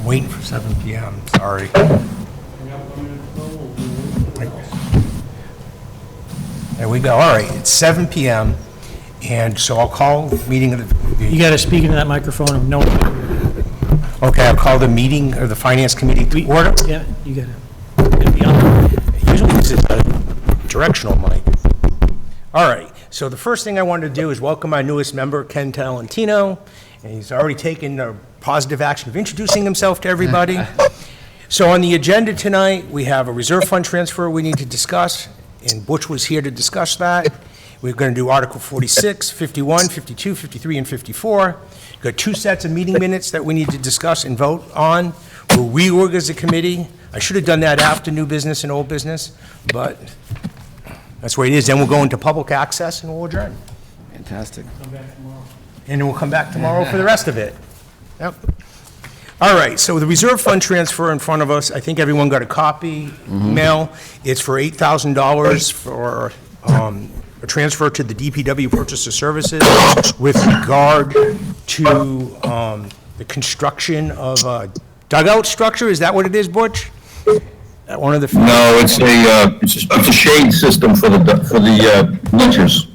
Waiting for 7 p.m., sorry. There we go, all right, it's 7 p.m., and so I'll call the meeting of the... You got to speak into that microphone and no. Okay, I'll call the meeting of the Finance Committee to order. Yeah, you got to be on. Usually this is a directional mic. All right, so the first thing I wanted to do is welcome our newest member, Ken Talentino, and he's already taken a positive action of introducing himself to everybody. So on the agenda tonight, we have a reserve fund transfer we need to discuss, and Butch was here to discuss that. We're going to do Article 46, 51, 52, 53, and 54. We've got 2 sets of meeting minutes that we need to discuss and vote on. We'll reorg as a committee. I should have done that after new business and old business, but that's where it is. Then we'll go into public access and we'll adjourn. Fantastic. And then we'll come back tomorrow for the rest of it. Yep. All right, so the reserve fund transfer in front of us, I think everyone got a copy, email. It's for $8,000 for a transfer to the DPW Purchase of Services with regard to the construction of a dugout structure. Is that what it is, Butch? One of the... No, it's a shade system for the bleachers.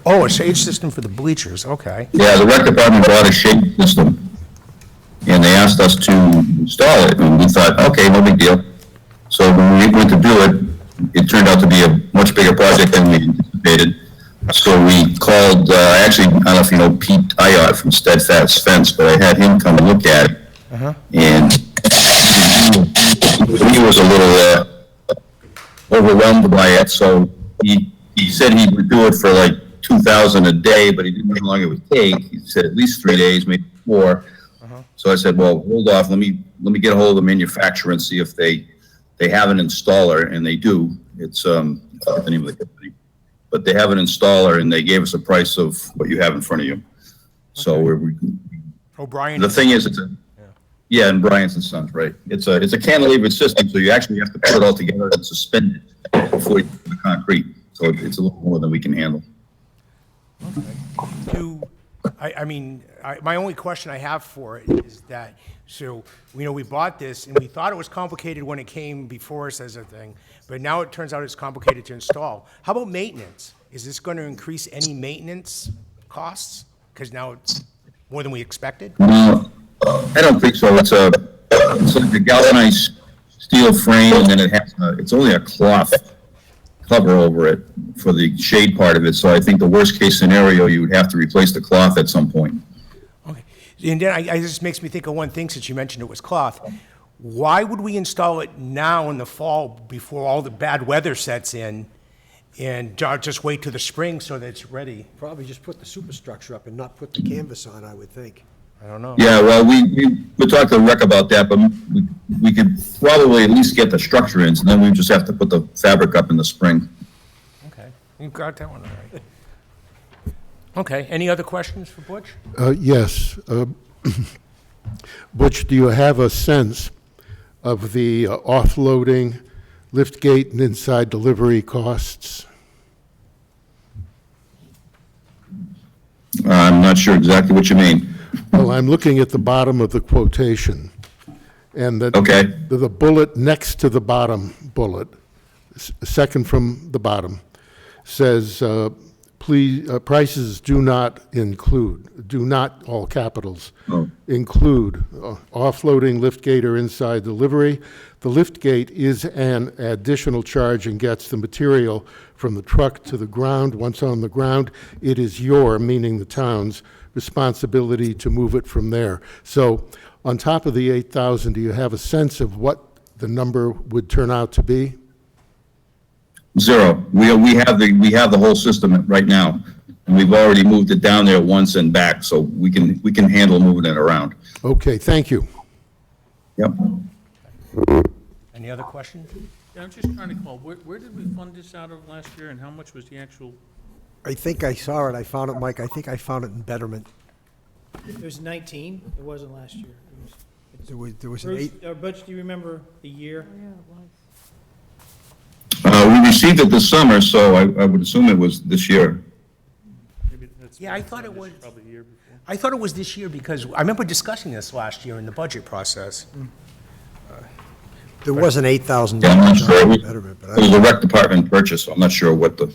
Oh, a shade system for the bleachers, okay. Yeah, the rec department bought a shade system, and they asked us to install it, and we thought, okay, no big deal. So when we went to do it, it turned out to be a much bigger project than we anticipated. So we called, actually, I don't know if you know Pete Ayot from Steadfast Fence, but I had him come and look at it. And he was a little overwhelmed by it, so he said he would do it for like $2,000 a day, but he didn't know how long it would take. He said at least 3 days, maybe 4. So I said, well, hold off. Let me get a hold of the manufacturer and see if they have an installer, and they do. It's I forget the name of the company, but they have an installer, and they gave us a price of what you have in front of you. So we O'Brien. the thing is, yeah, and Bryant's and Sons, right? It's a cantilevered system, so you actually have to put it all together and suspend it before you put the concrete. So it's a little more than we can handle. My only question I have for it is that, so, we bought this, and we thought it was complicated when it came before us as a thing, but now it turns out it's complicated to install. How about maintenance? Is this going to increase any maintenance costs? Because now it's more than we expected? No, I don't think so. It's like a galvanized steel frame, and then it's only a cloth cover over it for the shade part of it. So I think the worst case scenario, you would have to replace the cloth at some point. Okay. And then it just makes me think of one thing, since you mentioned it was cloth. Why would we install it now in the fall before all the bad weather sets in, and just wait till the spring so that it's ready? Probably just put the superstructure up and not put the canvas on, I would think. I don't know. Yeah, well, we talked to the rec about that, but we could probably at least get the structure in, and then we just have to put the fabric up in the spring. Okay, you got that one all right. Okay, any other questions for Butch? Yes. Butch, do you have a sense of the offloading, liftgate, and inside delivery costs? I'm not sure exactly what you mean. Well, I'm looking at the bottom of the quotation, and the bullet next to the bottom bullet, second from the bottom, says, please, prices do not, all capitals, include offloading, liftgate, or inside delivery. The liftgate is an additional charge and gets the material from the truck to the ground. Once on the ground, it is your, meaning the town's, responsibility to move it from there. So on top of the 8,000, do you have a sense of what the number would turn out to be? 0. We have the whole system right now, and we've already moved it down there once and back, so we can handle moving it around. Okay, thank you. Yep. Any other questions? Yeah, I'm just trying to call, where did we fund this out of last year, and how much was the actual? I think I saw it. I found it, Mike. I think I found it in Betterment. It was 19, it wasn't last year. There was an Bruce, 8. Butch, do you remember the year? We received it this summer, so I would assume it was this year. Maybe that's Yeah, I thought it was, Probably the year before. I thought it was this year because I remember discussing this last year in the budget process. There was an $8,000 Yeah, I'm not sure. betterment, but It was a rec department purchase, so I'm not sure what the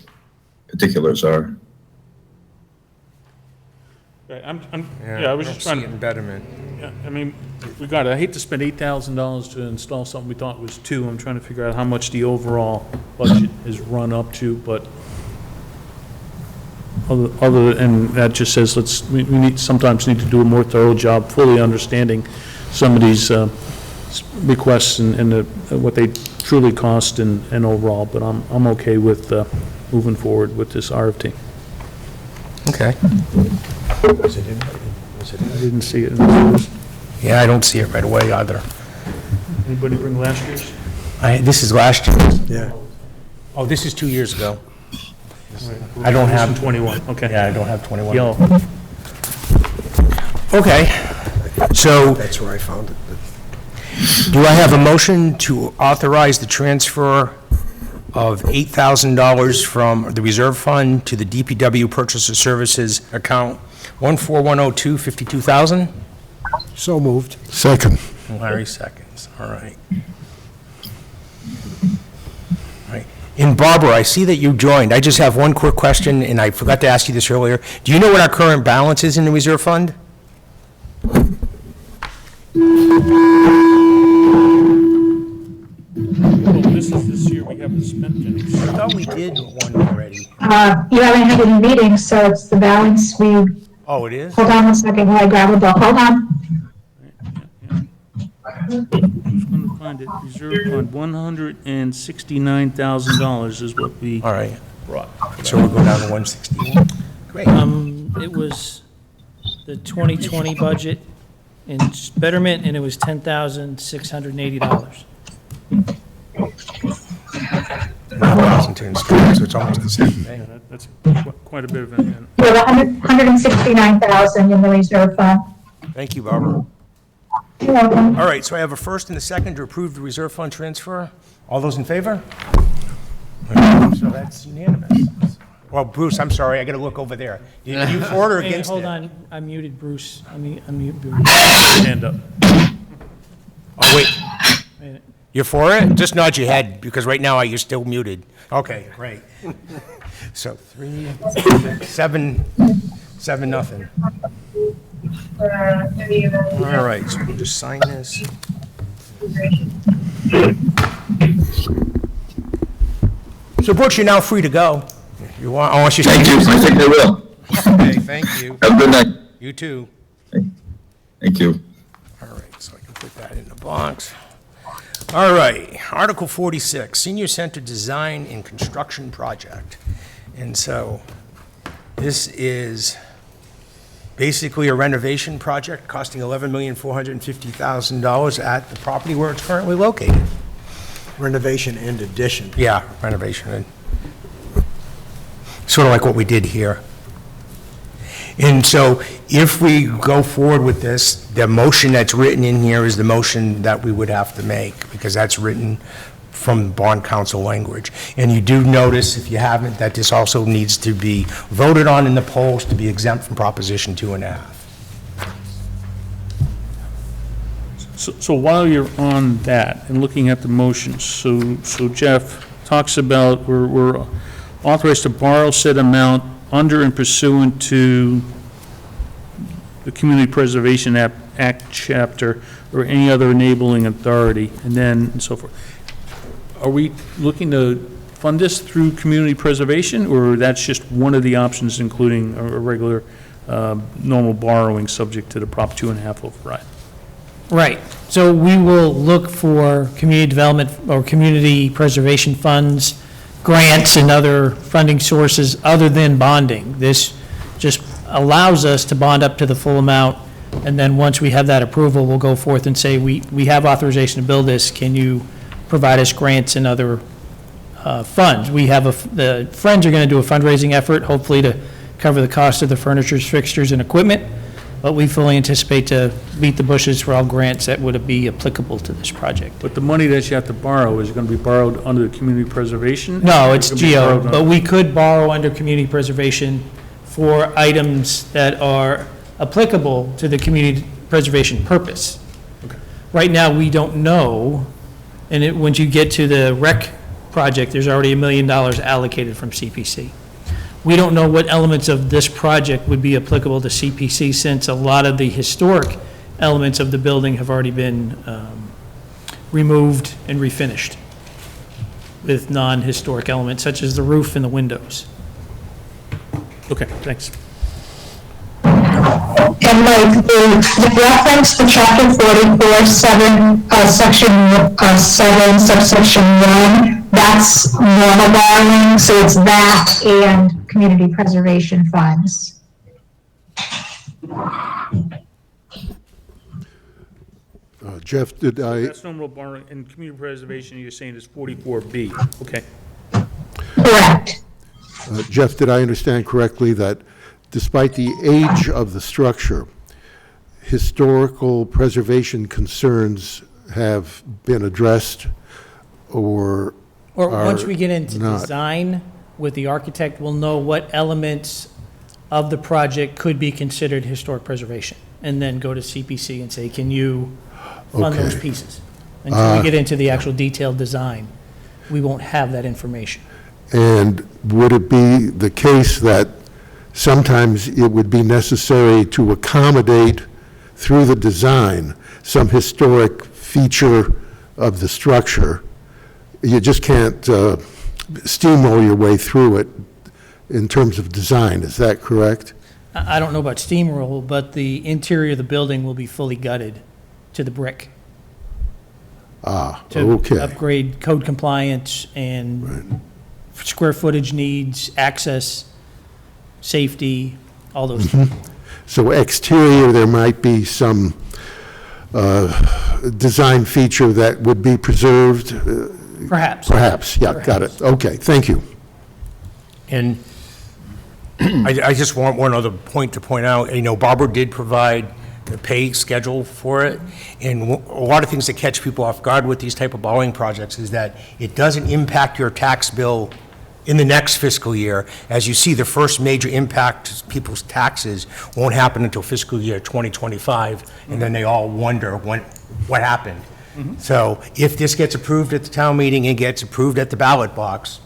particulars are. Right, yeah, I was just trying to, Betterment. yeah, I mean, I hate to spend $8,000 to install something we thought was $2. I'm trying to figure out how much the overall budget is run up to, but and that just says, we sometimes need to do a more thorough job, fully understanding some of these requests and what they truly cost and overall, but I'm okay with moving forward with this RFT. Okay. I didn't see it. Yeah, I don't see it right away either. Anybody bring last year's? This is last year. yeah. Oh, this is 2 years ago. I don't have, 21, okay. yeah, I don't have 21. Yellow. Okay, so That's where I found it. But do I have a motion to authorize the transfer of $8,000 from the reserve fund to the DPW Purchaser Services account 1410252,000? So moved. Second. Larry seconds, all right. All right. And Barbara, I see that you joined. I just have one quick question, and I forgot to ask you this earlier. Do you know what our current balance is in the reserve fund? Well, this is this year, we haven't spent any. I thought we did one already. You haven't had any meetings, so it's the balance. Oh, it is? Hold on one second while I grab a book. Hold on. Who's going to find it? Reserve fund, $169,000 is what we All right, brought. so we'll go down to 161. Great. It was the 2020 budget in betterment, and it was $10,680. 1,000 to install, so it's almost the same thing. Yeah, that's quite a bit of an, You have 169,000 in the reserve fund. Thank you, Barbara. You're welcome. All right, so I have a first and a second to approve the reserve fund transfer. All those in favor? So that's unanimous. Well, Bruce, I'm sorry, I got to look over there. You for it or Hey, against it? hold on, I muted Bruce. I muted Bruce. stand up. Oh, wait, Wait a minute. you're for it? Just nod your head, because right now you're still muted. Okay, great. So 7, nothing. All right, so we'll just sign this. So Brooks, you're now free to go. You want, unless you. Thank you, I think they will. Okay, thank you. Have a good night. You too. Thank you. All right, so I can put that in the box. All right, Article 46, Senior Center Design and Construction Project. And so this is basically a renovation project costing $11,450,000 at the property where it's currently located. Renovation and addition. Yeah, renovation. Sort of like what we did here. And so if we go forward with this, the motion that's written in here is the motion that we would have to make, because that's written from bond council language. And you do notice, if you haven't, that this also needs to be voted on in the polls to be exempt from Proposition 2.5. So while you're on that and looking at the motions, so Jeff talks about we're authorized to borrow said amount under and pursuant to the Community Preservation Act chapter or any other enabling authority, and then and so forth. Are we looking to fund this through community preservation, or that's just one of the options, including a regular normal borrowing subject to the Prop 2.5 override? Right, so we will look for community development or community preservation funds, grants, and other funding sources other than bonding. This just allows us to bond up to the full amount, and then once we have that approval, we'll go forth and say, we have authorization to build this, can you provide us grants and other funds? We have the Friends are going to do a fundraising effort, hopefully to cover the cost of the furniture, fixtures, and equipment, but we fully anticipate to beat the bushes for all grants that would be applicable to this project. But the money that you have to borrow is going to be borrowed under the community preservation? No, it's Or gonna be GO, borrowed but we could borrow under community preservation for items that are applicable to the community preservation purpose. Right now, we don't know, and once you get to the rec project, there's already $1 million allocated from CPC. We don't know what elements of this project would be applicable to CPC, since a lot of the historic elements of the building have already been removed and refinished with non-historic elements, such as the roof and the windows. Okay, thanks. And like the reference to chapter 44, 7, subsection 1, that's normal borrowing, so it's that and community preservation funds. Jeff, did I, That's normal borrowing, and community preservation, you're saying is 44B, okay. Correct. Jeff, did I understand correctly that despite the age of the structure, historical preservation concerns have been addressed or Or once are we get into not? design with the architect, we'll know what elements of the project could be considered historic preservation, and then go to CPC and say, can you fund those Okay. pieces? Until we get into the actual detailed design, we won't have that information. And would it be the case that sometimes it would be necessary to accommodate through the design some historic feature of the structure? You just can't steamroll your way through it in terms of design, is that correct? I don't know about steamroll, but the interior of the building will be fully gutted to the brick. Ah, To okay. upgrade code compliance and square footage needs, access, safety, all those things. So exterior, there might be some design feature that would be preserved, Perhaps. perhaps, yeah, got it. Okay, thank you. And I just want one other point to point out, Barbara did provide the pay schedule for it, and a lot of things that catch people off guard with these type of borrowing projects is that it doesn't impact your tax bill in the next fiscal year. As you see, the first major impact to people's taxes won't happen until fiscal year 2025, and then they all wonder what happened. So if this gets approved at the town meeting and gets approved at the ballot box,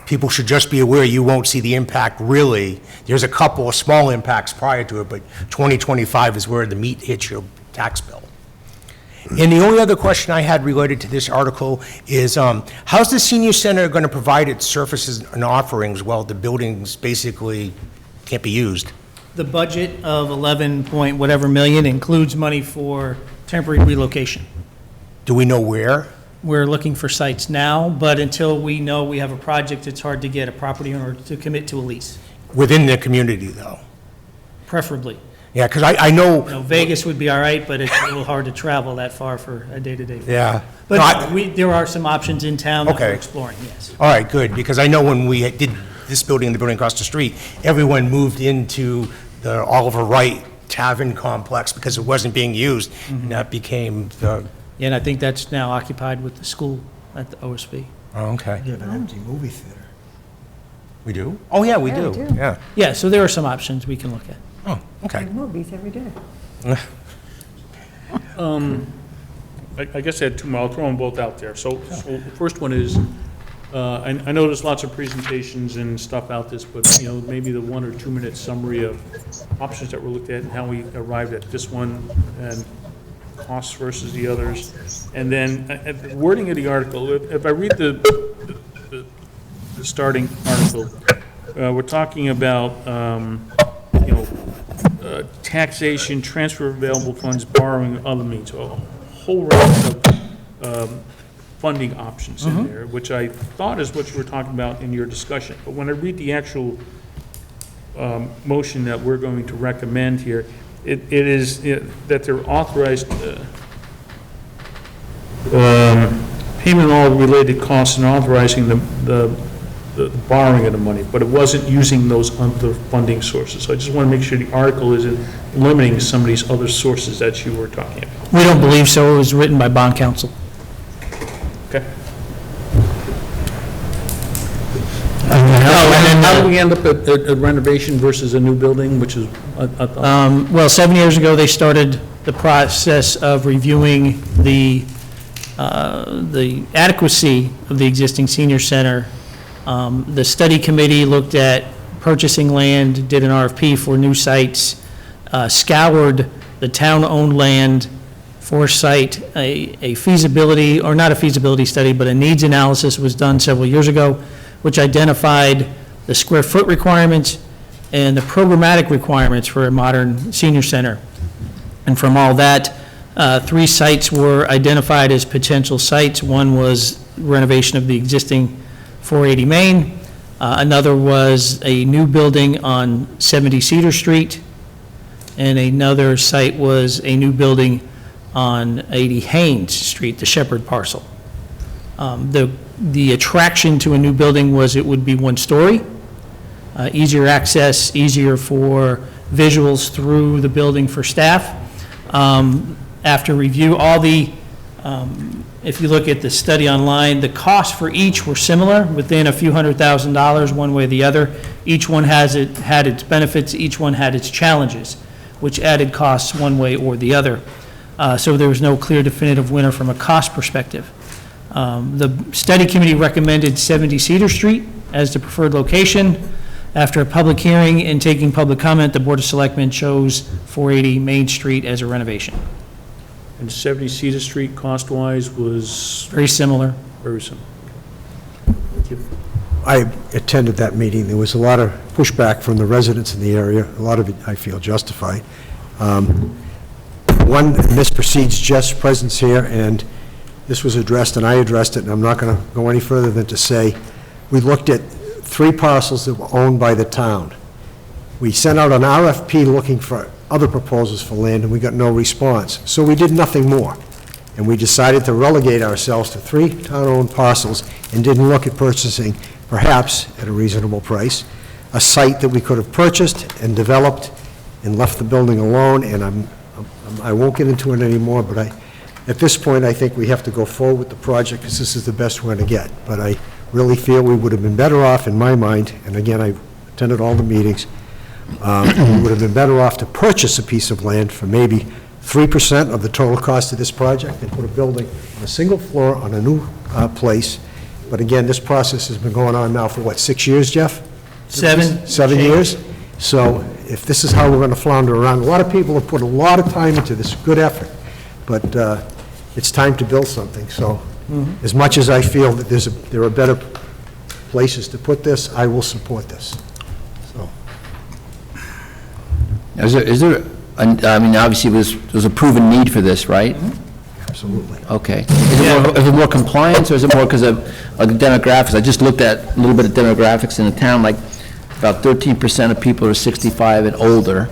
people should just be aware you won't see the impact really. There's a couple of small impacts prior to it, but 2025 is where the meat hits your tax bill. And the only other question I had related to this article is, how's the senior center going to provide its services and offerings while the buildings basically can't be used? The budget of 11 point whatever million includes money for temporary relocation. Do we know where? We're looking for sites now, but until we know we have a project, it's hard to get a property owner to commit to a lease, Within the community, though? preferably. Yeah, because I know. Vegas would be all right, but it's a little hard to travel that far for a day-to-day. Yeah. No, But there are some options in town that we're Okay. exploring, yes. All right, good, because I know when we did this building and the building across the street, everyone moved into the Oliver Wright Tavern complex because it wasn't being used, and that became the, And I think that's now occupied with the school at the OSB. oh, okay. We have an empty movie theater. We do? Oh, yeah, we do, yeah. Yeah, so there are some options we can look at. Oh, okay. Movies every day. I guess I had two more, I'll throw them both out there. So the first one is, I know there's lots of presentations and stuff out this, but, maybe the 1 or 2 minute summary of options that were looked at and how we arrived at this one, and costs versus the others. And then the wording of the article, if I read the starting article, we're talking about, taxation, transfer of available funds, borrowing, other means, a whole range of funding options in there, which I thought is what you were talking about in your discussion. But when I read the actual motion that we're going to recommend here, it is that they're authorized payment of all related costs and authorizing the borrowing of the money, but it wasn't using those other funding sources. So I just want to make sure the article isn't limiting some of these other sources that you were talking about. We don't believe so. It was written by bond counsel. Okay? Oh, and then how do we end up at a renovation versus a new building, which is, Well, 7 years ago, they started the process of reviewing the adequacy of the existing senior center. The study committee looked at purchasing land, did an RFP for new sites, scoured the town-owned land for site. A feasibility, or not a feasibility study, but a needs analysis was done several years ago, which identified the square foot requirements and the programmatic requirements for a modern senior center. And from all that, 3 sites were identified as potential sites. One was renovation of the existing 480 Main. Another was a new building on 70 Cedar Street. And another site was a new building on 80 Haynes Street, the Shepherd parcel. The attraction to a new building was it would be 1 story, easier access, easier for visuals through the building for staff. After review, if you look at the study online, the costs for each were similar, within a few $100,000 one way or the other. Each one had its benefits, each one had its challenges, which added costs one way or the other. So there was no clear definitive winner from a cost perspective. The study committee recommended 70 Cedar Street as the preferred location. After a public hearing and taking public comment, the Board of Selectmen chose 480 Main Street as a renovation. and 70 Cedar Street cost-wise was? Very similar. Very similar. I attended that meeting. There was a lot of pushback from the residents in the area, a lot of it, I feel, justified. One mispercedes Jeff's presence here, and this was addressed, and I addressed it, and I'm not going to go any further than to say, we looked at 3 parcels that were owned by the town. We sent out an RFP looking for other proposals for land, and we got no response. So we did nothing more. And we decided to relegate ourselves to 3 town-owned parcels and didn't look at purchasing, perhaps at a reasonable price, a site that we could have purchased and developed and left the building alone. And I won't get into it anymore, but at this point, I think we have to go forward with the project because this is the best we're going to get. But I really feel we would have been better off, in my mind, and again, I attended all the meetings, we would have been better off to purchase a piece of land for maybe 3% of the total cost of this project and put a building on a single floor on a new place. But again, this process has been going on now for what, 6 years, Jeff? 7. 7 years? So if this is how we're going to flounder around, a lot of people have put a lot of time into this, good effort, but it's time to build something. So as much as I feel that there are better places to put this, I will support this. So. Is there, I mean, obviously, there's a proven need for this, right? Absolutely. Okay. Is it more compliance, or is it more because of demographics? I just looked at a little bit of demographics in the town, like about 13% of people are 65 and older.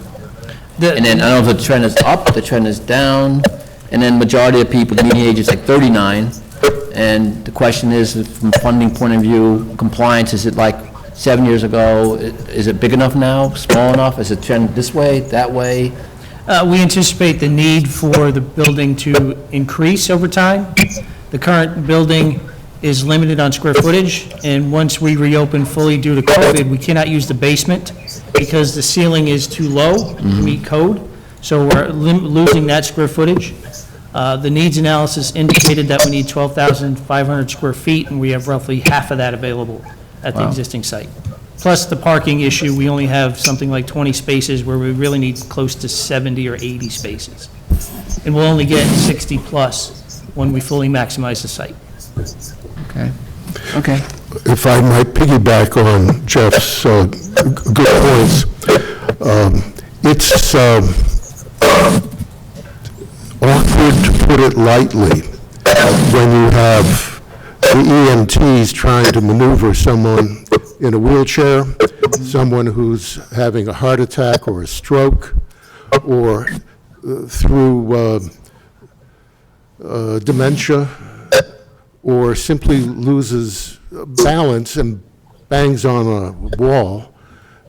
And then, I don't know if the trend is up, the trend is down, and then majority of people, the median age is like 39. And the question is, from a funding point of view, compliance, is it like 7 years ago? Is it big enough now, small enough? Is it trend this way, that way? We anticipate the need for the building to increase over time. The current building is limited on square footage, and once we reopen fully due to COVID, we cannot use the basement because the ceiling is too low to meet code, so we're losing that square footage. The needs analysis indicated that we need 12,500 square feet, and we have roughly half of that available at the existing site. Plus the parking issue, we only have something like 20 spaces where we really need close to 70 or 80 spaces. And we'll only get 60 plus when we fully maximize the site. Okay. Okay. If I might piggyback on Jeff's good points, it's awkward, to put it lightly, when you have the EMTs trying to maneuver someone in a wheelchair, someone who's having a heart attack or a stroke, or through dementia, or simply loses balance and bangs on a wall,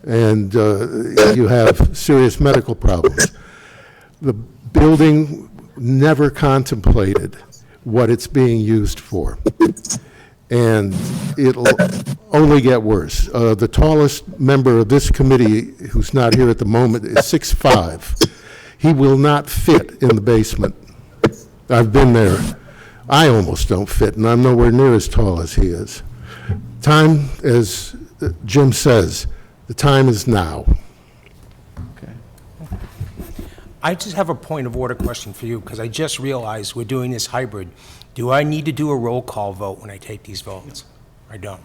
and you have serious medical problems. The building never contemplated what it's being used for. and it'll only get worse. The tallest member of this committee, who's not here at the moment, is 6'5". He will not fit in the basement. I've been there. I almost don't fit, and I'm nowhere near as tall as he is. Time, as Jim says, the time is now. I just have a point of order question for you, because I just realized we're doing this hybrid. Do I need to do a roll call vote when I take these votes? I don't.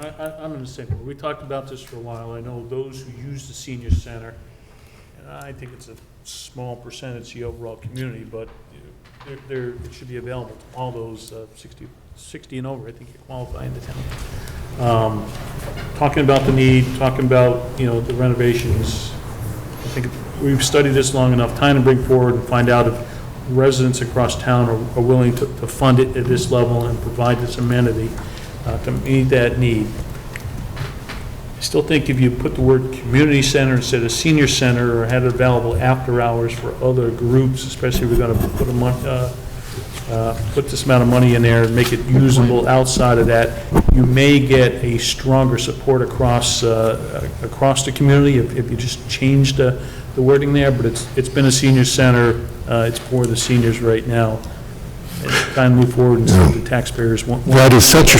I'm in the same boat. We talked about this for a while. I know those who use the senior center, and I think it's a small percentage of the overall community, but it should be available to all those 60 and over. I think you qualify in the town. Talking about the need, talking about, the renovations, I think we've studied this long enough, time to bring forward and find out if residents across town are willing to fund it at this level and provide this amenity to meet that need. I still think if you put the word community center instead of senior center, or had it available after hours for other groups, especially if we're going to put this amount of money in there and make it usable outside of that, you may get a stronger support across the community if you just change the wording there. But it's been a senior center. It's for the seniors right now. And kind of move forward and see what the taxpayers want. That is such a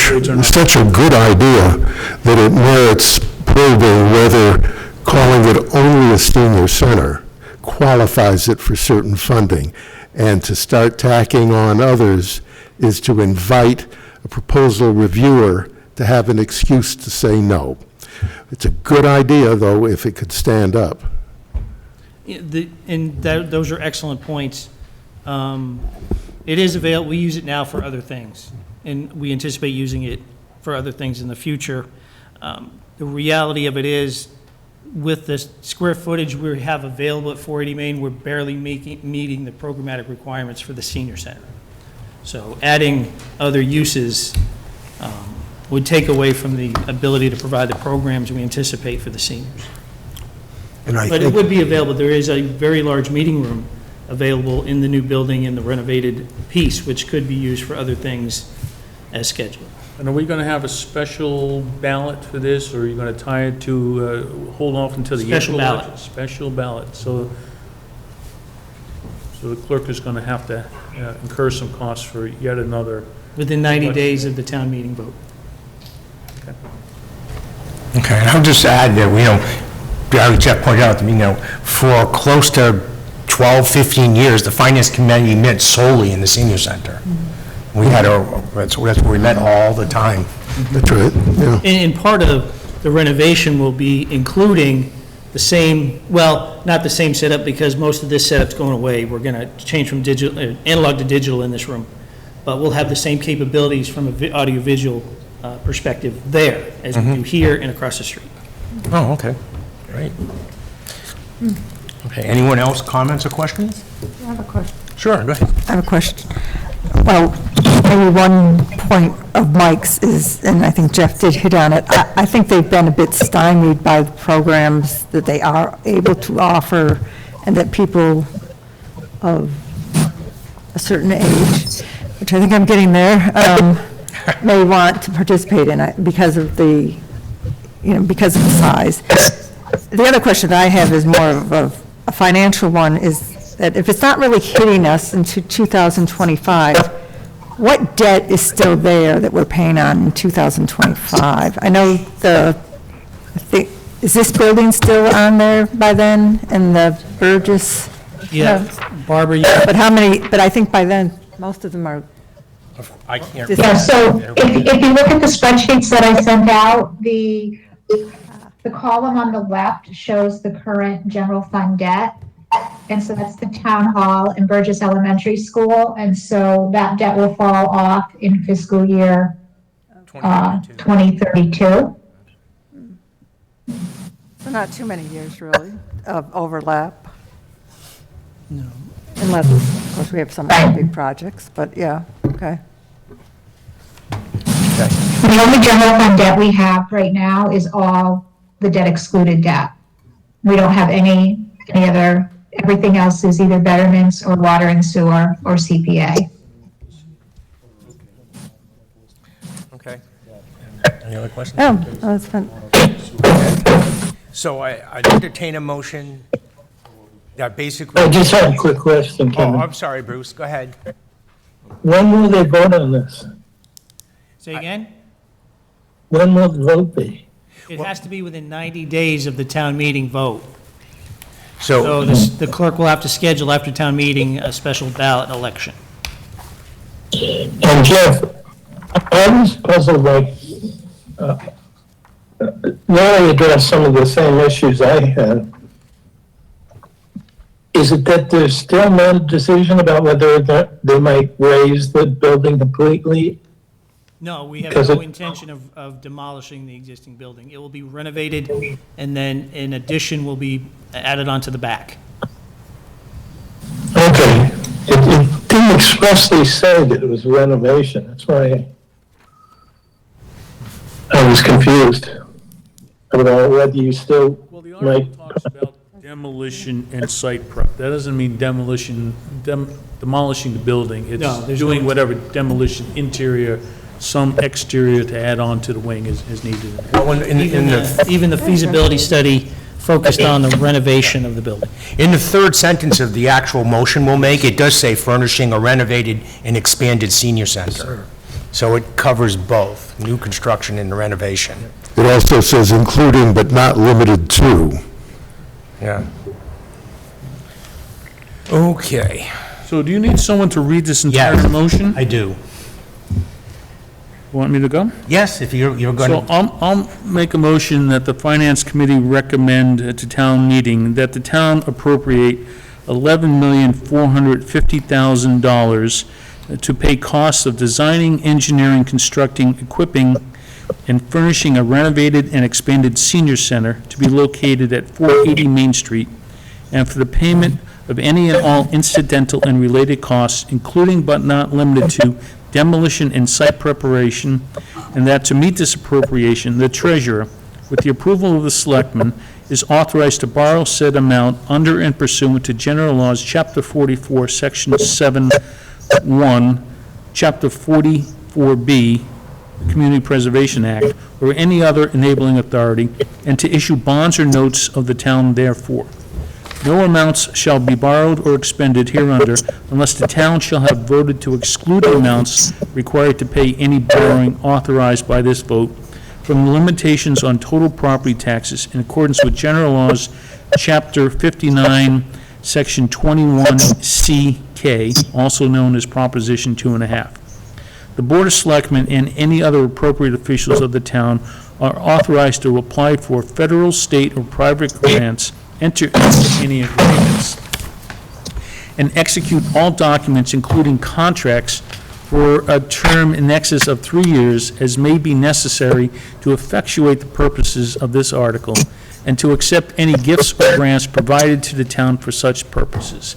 good idea that it merits probing whether calling it only a senior center qualifies it for certain funding. And to start tacking on others is to invite a proposal reviewer to have an excuse to say no. It's a good idea, though, if it could stand up. Those are excellent points. It is available. We use it now for other things, and we anticipate using it for other things in the future. The reality of it is, with the square footage we have available at 480 Main, we're barely meeting the programmatic requirements for the senior center. So adding other uses would take away from the ability to provide the programs we anticipate for the seniors. But it would be available. There is a very large meeting room available in the new building in the renovated piece, which could be used for other things as scheduled. And are we going to have a special ballot for this, or are you going to tie it to, hold off until the Special April ballot. election? Special ballot. So the clerk is going to have to incur some costs for yet another. Within 90 days of the town meeting vote. Okay, and I'll just add that, Jeff pointed out to me, for close to 12, 15 years, the Finance Committee met solely in the senior center. We had that's where we met all the time. That's right, yeah. And part of the renovation will be including the same, well, not the same setup, because most of this setup's going away. We're going to change from analog to digital in this room. But we'll have the same capabilities from an audiovisual perspective there as we do here and across the street. Oh, okay, great. Okay, anyone else, comments or questions? I have a question. Sure, go ahead. I have a question. Well, maybe one point of Mike's is, and I think Jeff did hit on it, I think they've been a bit stymied by the programs that they are able to offer, and that people of a certain age, which I think I'm getting there, may want to participate in it because of the, because of the size. The other question I have is more of a financial one, is that if it's not really hitting us into 2025, what debt is still there that we're paying on in 2025? I know is this building still on there by then, and the Burgess? Yeah, Barbara, But how many, but I think by then, most of them are. I can't. Yeah, so if you look at the spreadsheets that I sent out, the column on the left shows the current general fund debt. And so that's the town hall and Burgess Elementary School. And so that debt will fall off in fiscal year 2032. So not too many years, really, of overlap. No. Unless, of course, we have some other big projects, but yeah, okay. The only general fund debt we have right now is all the debt excluded debt. We don't have any other. Everything else is either betterments or water and sewer or CPA. Okay. Any other questions? Oh, that's fun. So I'd entertain a motion that basically. I just have a quick question, Oh, Kevin. I'm sorry, Bruce, go ahead. When will they vote on this? Say again? When will the vote be? It has to be within 90 days of the town meeting vote. So, So the clerk will have to schedule after town meeting a special ballot election. And Jeff, I was puzzled, like, Larry addressed some of the same issues I had. Is it that there's still no decision about whether they might raise the building completely? No, we have Because no it- intention of demolishing the existing building. It will be renovated, and then an addition will be added onto the back. Okay. It didn't expressly say that it was renovation. That's why I was confused about whether you still Well, the might. article talks about demolition and site prep. That doesn't mean demolition, demolishing the building. No, It's there's doing no- whatever demolition, interior, some exterior to add on to the wing is needed. well, Even the feasibility study focused on the renovation of the building. in the third sentence of the actual motion we'll make, it does say furnishing a renovated and expanded senior center. So it covers both, new construction and the renovation. It also says including but not limited to. Yeah. Okay. So do you need someone to read this entire Yes, motion? I do. Want me to go? Yes, if you're going So to, I'll make a motion that the Finance Committee recommend to town meeting that the town appropriate $11,450,000 to pay costs of designing, engineering, constructing, equipping, and furnishing a renovated and expanded senior center to be located at 480 Main Street, and for the payment of any and all incidental and related costs, including but not limited to demolition and site preparation, and that to meet this appropriation, the treasurer, with the approval of the selectmen, is authorized to borrow said amount under and pursuant to General Laws, Chapter 44, Section 7-1, Chapter 44B, the Community Preservation Act, or any other enabling authority, and to issue bonds or notes of the town therefore. No amounts shall be borrowed or expended hereunder unless the town shall have voted to exclude the amounts required to pay any borrowing authorized by this vote from the limitations on total property taxes in accordance with General Laws, Chapter 59, Section 21CK, also known as Proposition 2.5. The Board of Selectmen and any other appropriate officials of the town are authorized to apply for federal, state, or private grants, enter into any agreements, and execute all documents, including contracts, for a term in excess of 3 years as may be necessary to effectuate the purposes of this article, and to accept any gifts or grants provided to the town for such purposes.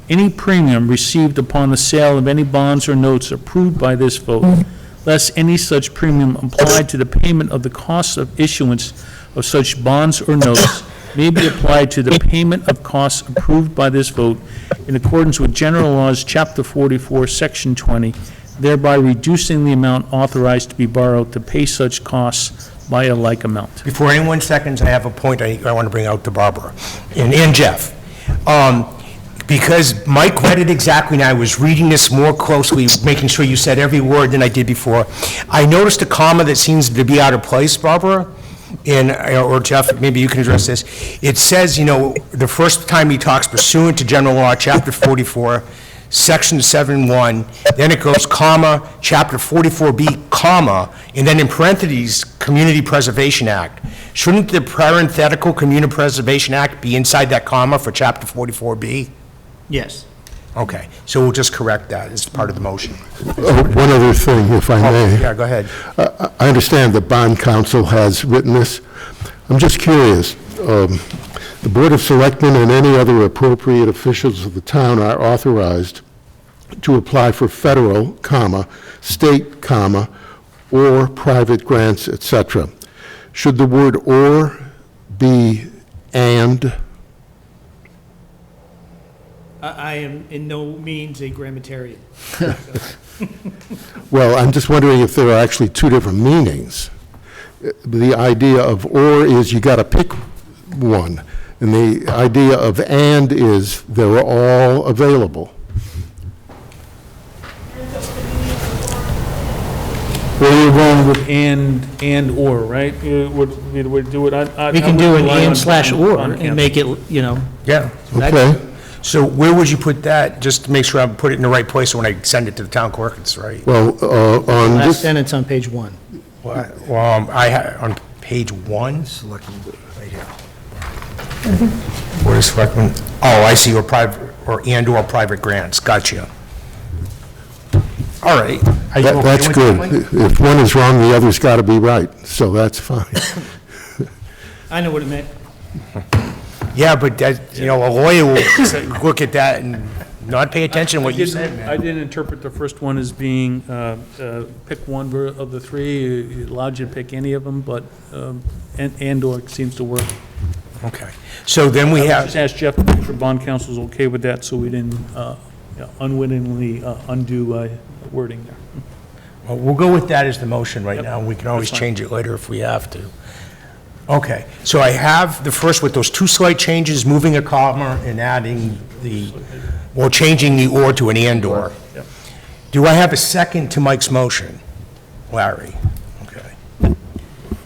Any premium received upon the sale of any bonds or notes approved by this vote, less any such premium applied to the payment of the costs of issuance of such bonds or notes, may be applied to the payment of costs approved by this vote in accordance with General Laws, Chapter 44, Section 20, thereby reducing the amount authorized to be borrowed to pay such costs by a like amount. before anyone seconds, I have a point I want to bring out to Barbara and Jeff. Because Mike read it exactly, and I was reading this more closely, making sure you said every word than I did before. I noticed a comma that seems to be out of place, Barbara, or Jeff, maybe you can address this. It says, the first time he talks pursuant to General Law, Chapter 44, Section 7-1, then it goes, comma, Chapter 44B, comma, and then in parentheses, Community Preservation Act. Shouldn't the parenthetical Community Preservation Act be inside that comma for Chapter 44B? Yes. Okay, so we'll just correct that as part of the motion. One other thing, if I may. Yeah, go ahead. I understand the bond counsel has written this. I'm just curious, the Board of Selectmen and any other appropriate officials of the town are authorized to apply for federal, comma, state, comma, or private grants, etc. Should the word "or" be "and"? I am in no means a grammarian. Well, I'm just wondering if there are actually two different meanings. The idea of or is you got to pick one, and the idea of and is they're all available. Well, you're going with and/or, right? Would do it. We can do an and/or and make it, Yeah. Okay? So where would you put that, just to make sure I put it in the right place when I send it to the town clerk, it's right? Well, on last this, sentence on page 1. On page 1? Selectmen, right here. Board of Selectmen, oh, I see, or private, or private grants, gotcha. All right. Are you okay that's with good. that, Mike? If one is wrong, the other's got to be right, so that's fine. I know what it meant. Yeah, but that, a lawyer will look at that and not pay attention to what you said, I man. didn't interpret the first one as being, pick one of the three, it allowed you to pick any of them, but, and/or seems to work. Okay. So then we Just have, asked Jeff to make sure bond council's okay with that, so we didn't unwittingly undo wording there. well, we'll go with that as the motion right now. We can always change it later if we have to. Okay, so I have the first with those two slight changes, moving a comma and adding changing the or to an and/or. Yep. Do I have a second to Mike's motion? Larry? Okay.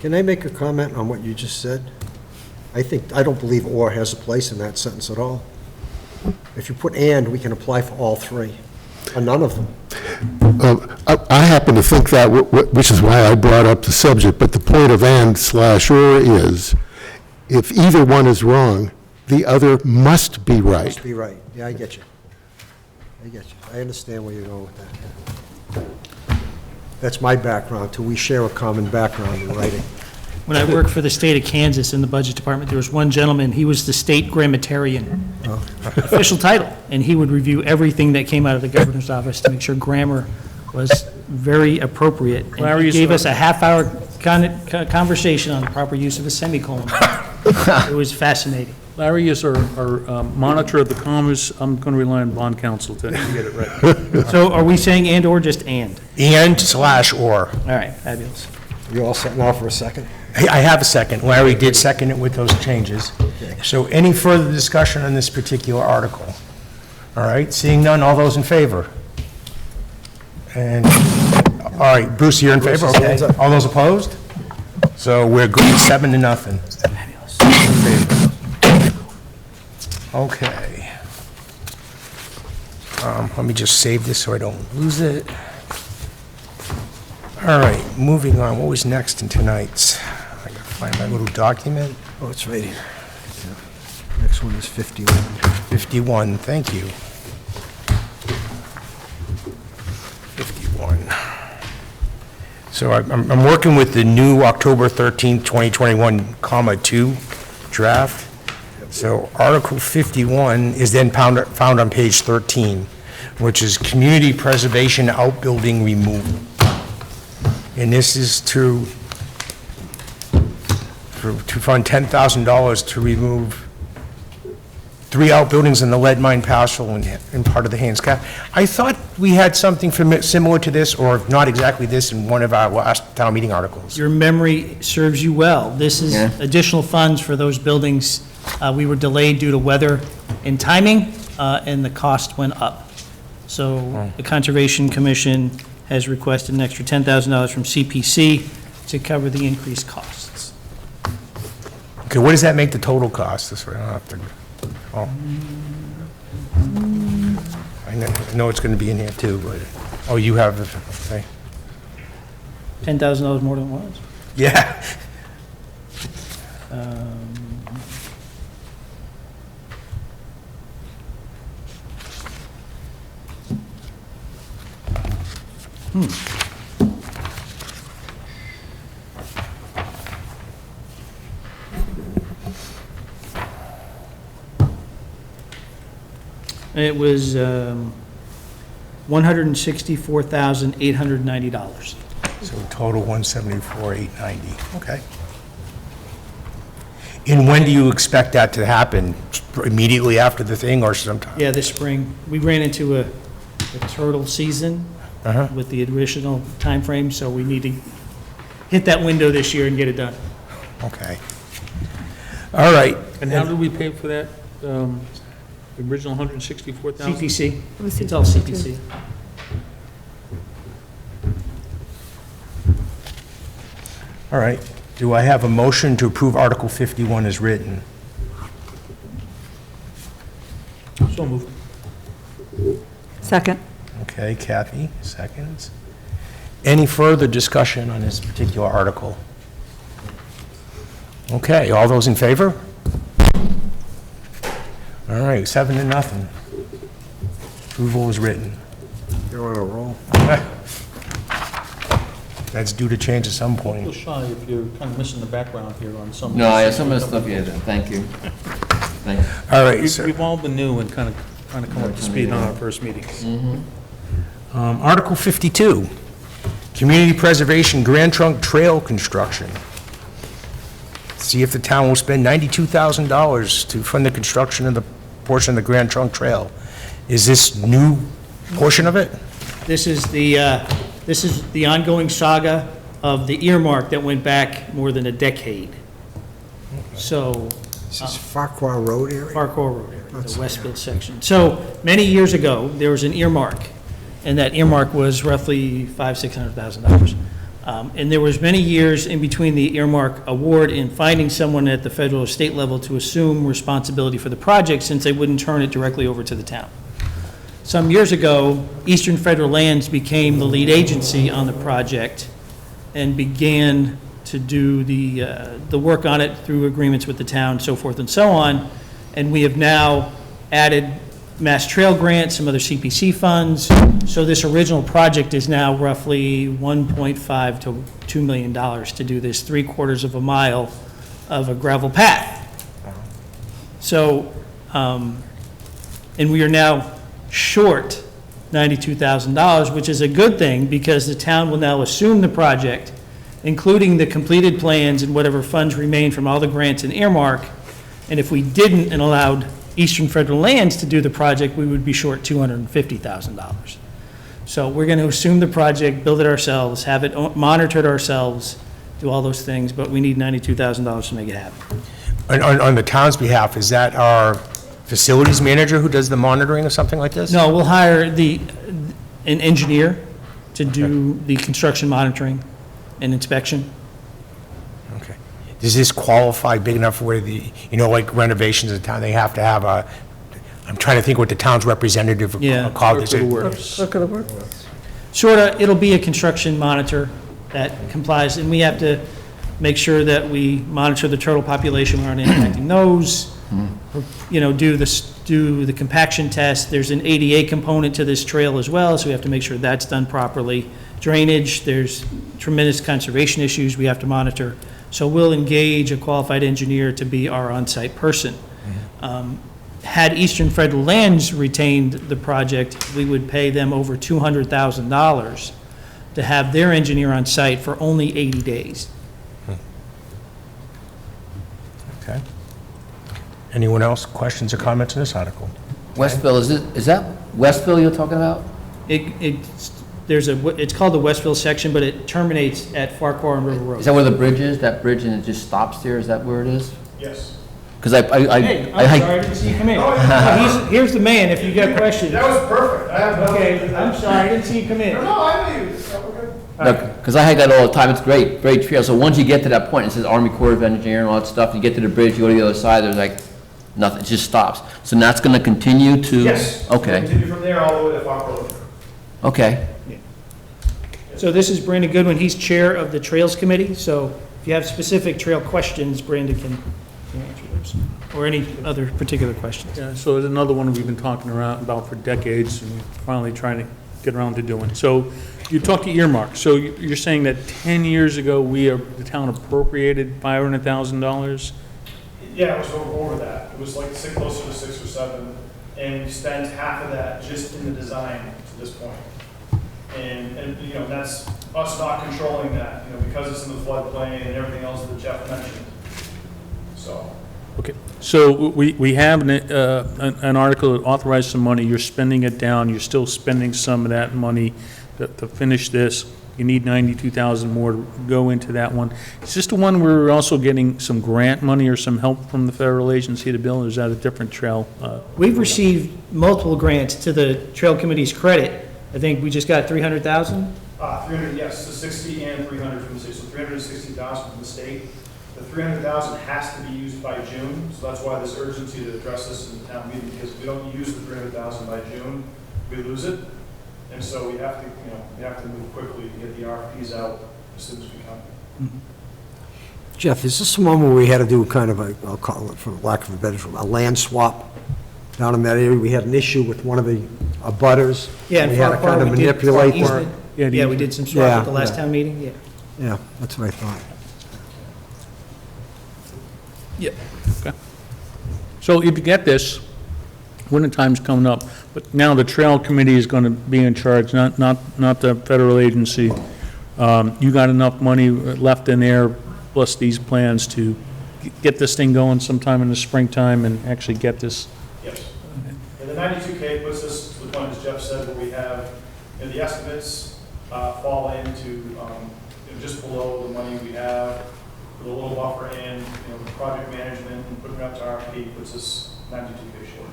Can I make a comment on what you just said? I don't believe or has a place in that sentence at all. If you put and, we can apply for all three, or none of them. I happen to think that, which is why I brought up the subject, but the point of and/or is, if either one is wrong, the other must be right. Must be right. Yeah, I get you. I understand where you're going with that. That's my background, too. We share a common background in writing. When I worked for the state of Kansas in the budget department, there was one gentleman, he was the state grammarian, official title, and he would review everything that came out of the governor's office to make sure grammar was very appropriate. And he Larry's gave us a half-hour conversation on the proper use of a semicolon. It was fascinating. Larry is our monitor of the commas. I'm going to rely on bond council to get it right. So are we saying and or just and? And/or. All right, fabulous. You all set now for a second? I have a second. Larry did second it with those changes. So any further discussion on this particular article? All right, seeing none, all those in favor? And, all right, Bruce, you're in favor, okay? hands up. All those opposed? So we're good, 7-0. Okay. Let me just save this so I don't lose it. All right, moving on. What was next in tonight's? I gotta find my little document. Oh, it's right here. Yeah. Next one is 51. 51, thank you. 51. So I'm working with the new October 13th, 2021, comma 2 draft. So Article 51 is then found on page 13, which is community preservation outbuilding removal. And this is to fund $10,000 to remove 3 outbuildings in the lead mine parcel and part of the Haynes Cap. I thought we had something similar to this, or not exactly this, in one of our last town meeting articles. Your memory serves you well. This is additional funds for those buildings. We were delayed due to weather and timing, and the cost went up. So the Conservation Commission has requested an extra $10,000 from CPC to cover the increased costs. Okay, what does that make the total cost? This way I don't have to, oh. I know it's going to be in here too, but, oh, you have, okay. $10,000 more than it was. Yeah. It was $164,890. So total 174,890, okay. And when do you expect that to happen? Immediately after the thing or sometime? Yeah, this spring. We ran into a turtle season, with the original timeframe, so we need to hit that window this year and get it done. Okay. All right. And how did we pay for that, the original 164,000? CPC, was it's all CPC. All right. Do I have a motion to approve Article 51 as written? So moved. Second. Okay, Kathy, seconds. Any further discussion on this particular article? Okay, all those in favor? All right, 7-0. Approval is written. You're on a roll. That's due to change at some A little point. shy if you're kind of missing the background here on some. No, yeah, some of the stuff, yeah, thank you. Thanks. All right, so, We've all been new and kind of trying to come up to speed on our first meetings. Article 52, Community Preservation Grand Trunk Trail Construction. See if the town will spend $92,000 to fund the construction of the portion of the Grand Trunk Trail. Is this new portion of it? This is the ongoing saga of the earmark that went back more than a decade. So, This is Farquhar Road area? Farquhar Road area, the Westville section. So, many years ago, there was an earmark, and that earmark was roughly $600,000. And there was many years in between the earmark award and finding someone at the federal or state level to assume responsibility for the project, since they wouldn't turn it directly over to the town. Some years ago, Eastern Federal Lands became the lead agency on the project and began to do the work on it through agreements with the town, so forth and so on. And we have now added Mass Trail grants, some other CPC funds. So this original project is now roughly $1.5 to $2 million to do this 3/4 of a mile of a gravel path. So, and we are now short $92,000, which is a good thing, because the town will now assume the project, including the completed plans and whatever funds remain from all the grants and earmark. And if we didn't and allowed Eastern Federal Lands to do the project, we would be short $250,000. So we're going to assume the project, build it ourselves, have it monitored ourselves, do all those things, but we need $92,000 to make it happen. On the town's behalf, is that our facilities manager who does the monitoring or something like this? No, we'll hire an engineer to do the construction monitoring and inspection. Okay. Does this qualify big enough where like renovations in town, they have to have I'm trying to think what the town's representative Yeah. called. Is it? Look at the work. Sorta, it'll be a construction monitor that complies, and we have to make sure that we monitor the turtle population, we aren't impacting those. Do the compaction test. There's an ADA component to this trail as well, so we have to make sure that's done properly. Drainage, there's tremendous conservation issues we have to monitor. So we'll engage a qualified engineer to be our on-site person. Had Eastern Federal Lands retained the project, we would pay them over $200,000 to have their engineer on site for only 80 days. Okay. Anyone else, questions or comments on this article? Westville, is that Westville you're talking about? It's called the Westville section, but it terminates at Farquhar and River Road. Is that where the bridge is, that bridge, and it just stops there? Is that where it is? Yes. Because Hey, I'm sorry, I didn't see you come in. Here's the man, if you got questions. That was perfect. I have nothing. Okay, I'm sorry, I didn't see you come in. No, I knew you. We're good. Because I had that all the time, it's great trail. So once you get to that point, it says Army Corps of Engineer and all that stuff, you get to the bridge, you go to the other side, there's like nothing, it just stops. So that's going to continue to? Yes. Okay, Continue from there all the way to Farquhar. okay. So this is Brandon Goodwin, he's chair of the Trails Committee, so if you have specific trail questions, Brandon can answer those, or any other particular questions. Yeah, so there's another one we've been talking about for decades and finally trying to get around to doing. So you talked to earmark. So you're saying that 10 years ago, the town appropriated $500,000? Yeah, it was over that. It was like closer to 6 or 7, and we spent half of that just in the design to this point. And that's us not controlling that, because it's in the floodplain and everything else that Jeff mentioned. So. Okay, so we have an article that authorized some money, you're spending it down, you're still spending some of that money to finish this. You need 92,000 more to go into that one. Is this the one where we're also getting some grant money or some help from the federal agency to build, or is that a different trail? We've received multiple grants to the Trail Committee's credit. I think we just got 300,000. 300, yes, so 60 and 300 from the state, so 360,000 from the state. The 300,000 has to be used by June, so that's why this urgency to address this in the town meeting, because if we don't use the 300,000 by June, we lose it. And so we have to, we have to move quickly to get the RFPs out as soon as we can. Jeff, is this the one where we had to do kind of a, I'll call it, for lack of a better term, a land swap down in that area? We had an issue with one of the abutters. Yeah, We had to kind of manipulate. Yeah, we did some swap at the last town meeting, yeah. Yeah, that's what I thought. Okay. So if you get this, winter time's coming up, but now the Trail Committee is going to be in charge, not the federal agency. You got enough money left in there, plus these plans to get this thing going sometime in the springtime and actually get this. Yes. And the 92K puts us to the point, as Jeff said, where we have, the estimates fall into just below the money we have, with a little buffer in, the project management and putting it up to RFP puts us 92K short.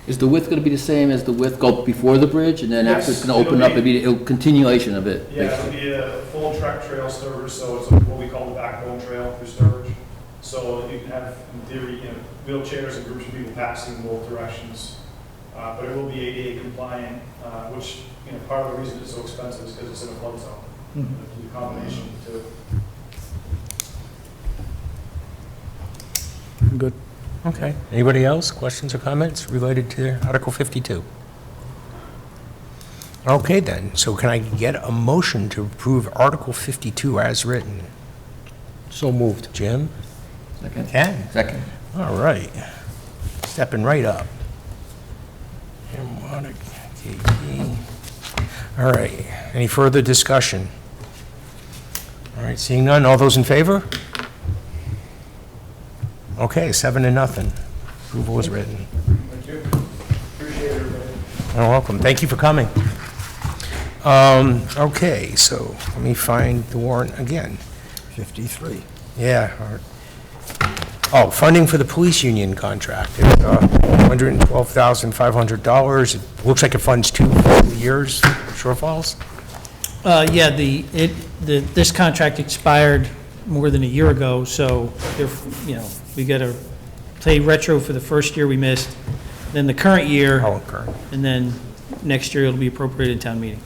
Is the width going to be the same as the width go before the bridge, and then after it's Yes, going to open it'll up, it'll be a continuation of it? Yeah, it'll be a full trek trail Sturbridge, so it's what we call the backbone trail through Sturbridge. So you can have, in theory, wheelchairs and groups of people passing in both directions. But it will be ADA compliant, which, part of the reason it's so expensive is because it's in a flood zone. The combination of the two. Good. Okay. Anybody else? Questions or comments related to Article 52? Okay, then. So can I get a motion to approve Article 52 as written? So moved. Jim? Second? Ken? Second. All right. Stepping right up. Harmonic, KP. All right. Any further discussion? All right, seeing none, all those in favor? Okay, 7-0. Approval is written. Thank you. Appreciate it, everybody. You're welcome. Thank you for coming. Okay, so let me find the warrant again. 53. Yeah. Oh, funding for the police union contract. It's $112,500. It looks like it funds 2 full years shortfalls. Yeah, this contract expired more than a year ago, so we got to play retro for the first year we missed, then the current year, Oh, current. and then next year it'll be appropriated in town meeting.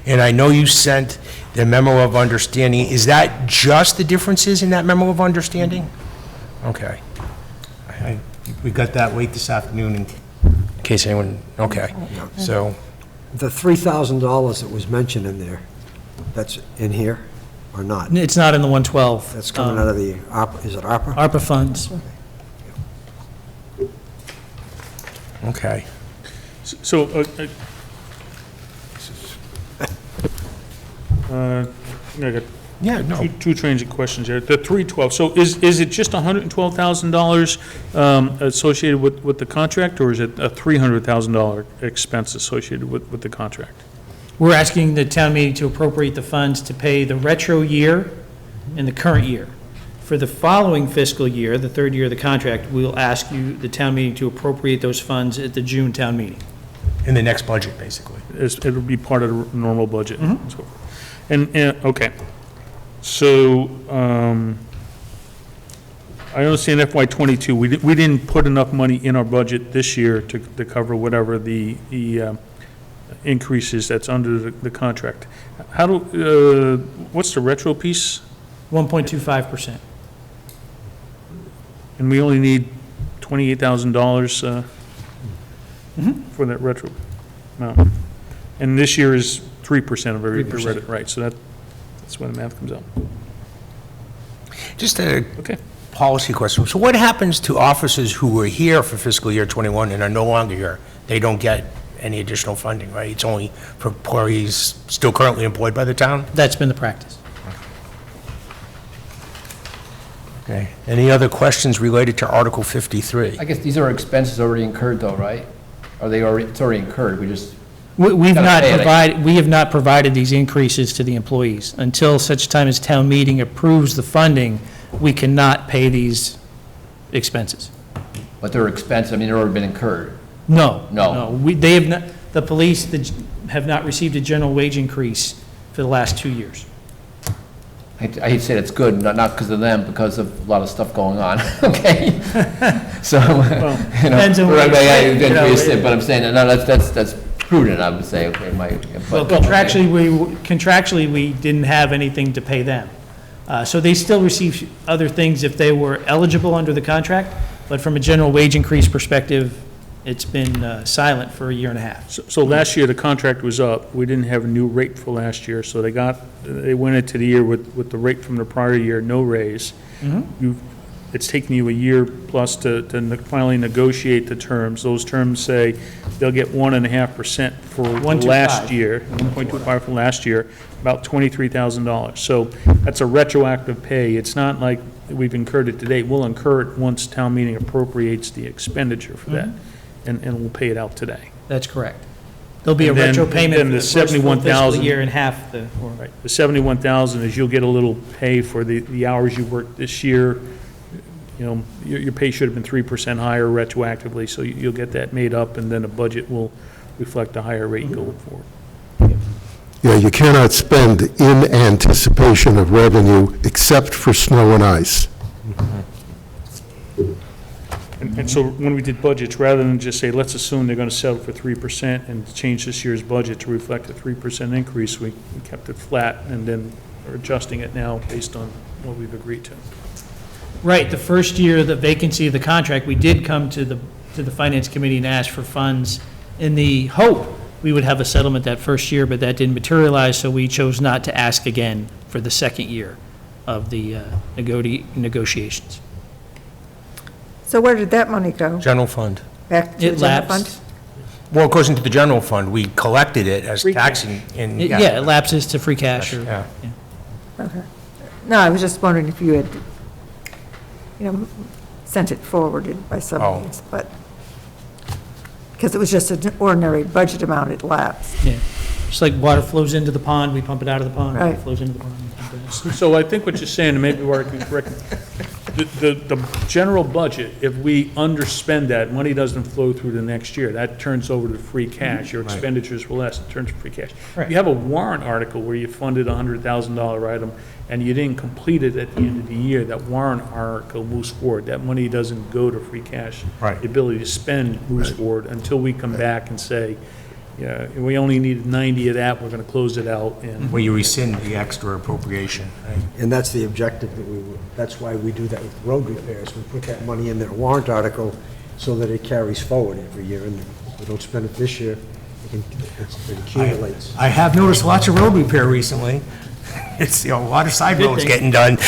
And I know you sent the memo of understanding. Is that just the differences in that memo of understanding? Okay. We got that late this afternoon in case anyone, okay. So, The $3,000 that was mentioned in there, that's in here or not? It's not in the 112. That's coming out of the, is it ARPA? ARPA funds. okay. So, I got Yeah, no. two transit questions here. The 312, so is it just $112,000 associated with the contract, or is it a $300,000 expense associated with the contract? We're asking the town meeting to appropriate the funds to pay the retro year and the current year. For the following fiscal year, the third year of the contract, we'll ask you, the town meeting, to appropriate those funds at the June town meeting. In the next budget, basically. It'll be part of the normal budget. So- And, okay. So, I understand FY '22, we didn't put enough money in our budget this year to cover whatever the increases that's under the contract. What's the retro piece? 1.25%. And we only need $28,000 for that retro amount. And this year is 3% of every, 3%. right, so that's where the math comes out. Just a Okay. policy question. So what happens to officers who were here for fiscal year '21 and are no longer here? They don't get any additional funding, right? It's only for employees still currently employed by the town? That's been the practice. Okay. Any other questions related to Article 53? I guess these are expenses already incurred though, right? Are they already, it's already incurred, we just We've Gotta not pay it. provided, we have not provided these increases to the employees. Until such time as town meeting approves the funding, we cannot pay these expenses. But they're expensive, I mean, they've already been incurred. No. No. They have not, the police have not received a general wage increase for the last 2 years. I hate to say it's good, not because of them, because of a lot of stuff going on, okay? So, you know, depends on what you say, you know, but I'm saying, no, that's prudent, I would say, okay, Well, contractually, we didn't have anything to pay them. So they still receive other things if they were eligible under the contract, but from a general wage increase perspective, it's been silent for a year and a half. So last year, the contract was up. We didn't have a new rate for last year, so they went into the year with the rate from the prior year, no raise. It's taken you a year plus to finally negotiate the terms. Those terms say they'll get 1.5% for 1.25. last year, 1.25 for last year, about $23,000. So that's a retroactive pay. It's not like we've incurred it today. We'll incur it once town meeting appropriates the expenditure for that, and we'll pay it out today. That's correct. There'll be a And then- retro payment then for the the first full fiscal 71,000 year and half Right. The $71,000 is you'll get a little pay for the hours you worked this year. You know, your pay should have been 3% higher retroactively, so you'll get that made up, and then the budget will reflect a higher rate going forward. Yeah, you cannot spend in anticipation of revenue except for snow and ice. And so when we did budgets, rather than just say, let's assume they're going to settle for 3% and change this year's budget to reflect a 3% increase, we kept it flat, and then are adjusting it now based on what we've agreed to. Right, the first year of the vacancy of the contract, we did come to the Finance Committee and ask for funds in the hope we would have a settlement that first year, but that didn't materialize, so we chose not to ask again for the second year of the negotiations. So where did that money go? General fund. Back to the It general fund? lapsed. Well, it goes into the general fund. We collected it as taxing in. Yeah, it lapses to free cash or. Yeah. Okay. No, I was just wondering if you had, sent it forwarded by some Oh. means, but, because it was just an ordinary budget amount, it lapsed. Yeah, just like water flows into the pond, we pump it out of the pond. Right. It flows into the pond. we pump it out. So I think what you're saying, and maybe where I can correct you, the general budget, if we underspend that, money doesn't flow through the next year. That turns over to free cash. Your expenditures were less, it turns to free cash. Right. You have a warrant article where you funded a $100,000 item, and you didn't complete it at the end of the year, that warrant article moves forward. That money doesn't go to free cash. Right. The ability to spend moves forward until we come back and say, yeah, we only needed 90 of that, we're gonna close it out, and Where you rescind the extra appropriation. Right? And that's the objective that's why we do that with road repairs. We put that money in that warrant article so that it carries forward every year, and if we don't spend it this year, it accumulates. I have noticed lots of road repair recently. It's, a lot of side Good roads thing. getting done.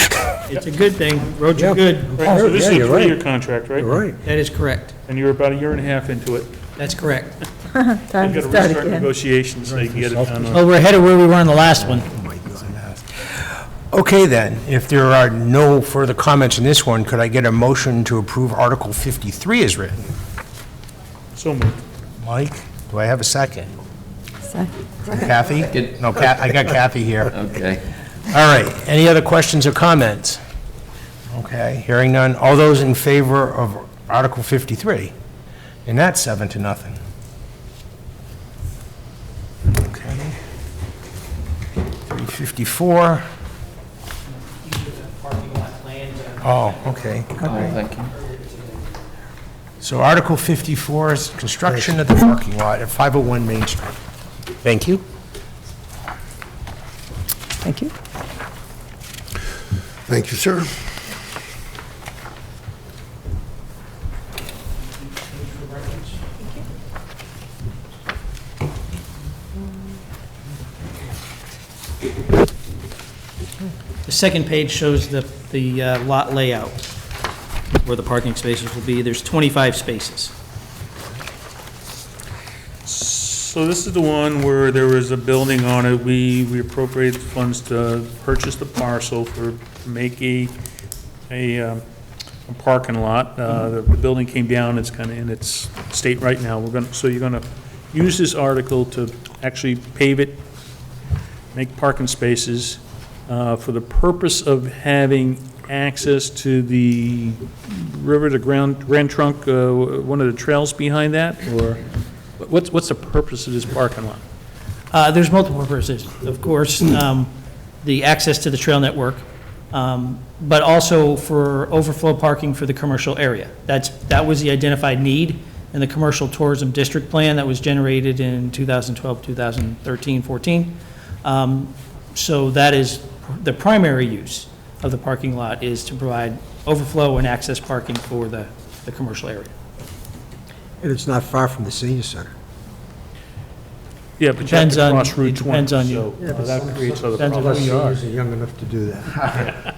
It's a good thing, roads are good. Right, so this yeah, is a you're right. three-year contract, right? You're right. That is correct. And you're about a year and a half into it. That's correct. Time You've to got to start restart again. negotiations so you can get it done. Well, we're ahead of where we were in the last one. Oh, my goodness. Okay, then, if there are no further comments on this one, could I get a motion to approve Article 53 as written? So moved. Mike, do I have a second? So- Kathy? Good. No, I got Kathy here. Okay. All right, any other questions or comments? Okay, hearing none. All those in favor of Article 53? And that's 7-0. Okay. 354. Oh, okay. Oh, thank you. So Article 54 is construction of the parking lot at 501 Main Street. Thank you. Thank you. Thank you, sir. The second page shows the lot layout, where the parking spaces will be. There's 25 spaces. So this is the one where there was a building on it. We appropriated funds to purchase the parcel to make a parking lot. The building came down, it's kind of in its state right now. So you're gonna use this article to actually pave it, make parking spaces, for the purpose of having access to the river, the Grand Trunk, one of the trails behind that, or what's the purpose of this parking lot? There's multiple purposes. Of course, the access to the trail network, but also for overflow parking for the commercial area. That was the identified need in the Commercial Tourism District Plan that was generated in 2012, 2013, 14. So that is the primary use of the parking lot, is to provide overflow and access parking for the commercial area. And it's not far from the senior center. Yeah, but you have Depends to on- cross Route it 20, depends on you. so that creates other Depends on problems. who you are. Seniors are young enough to do that.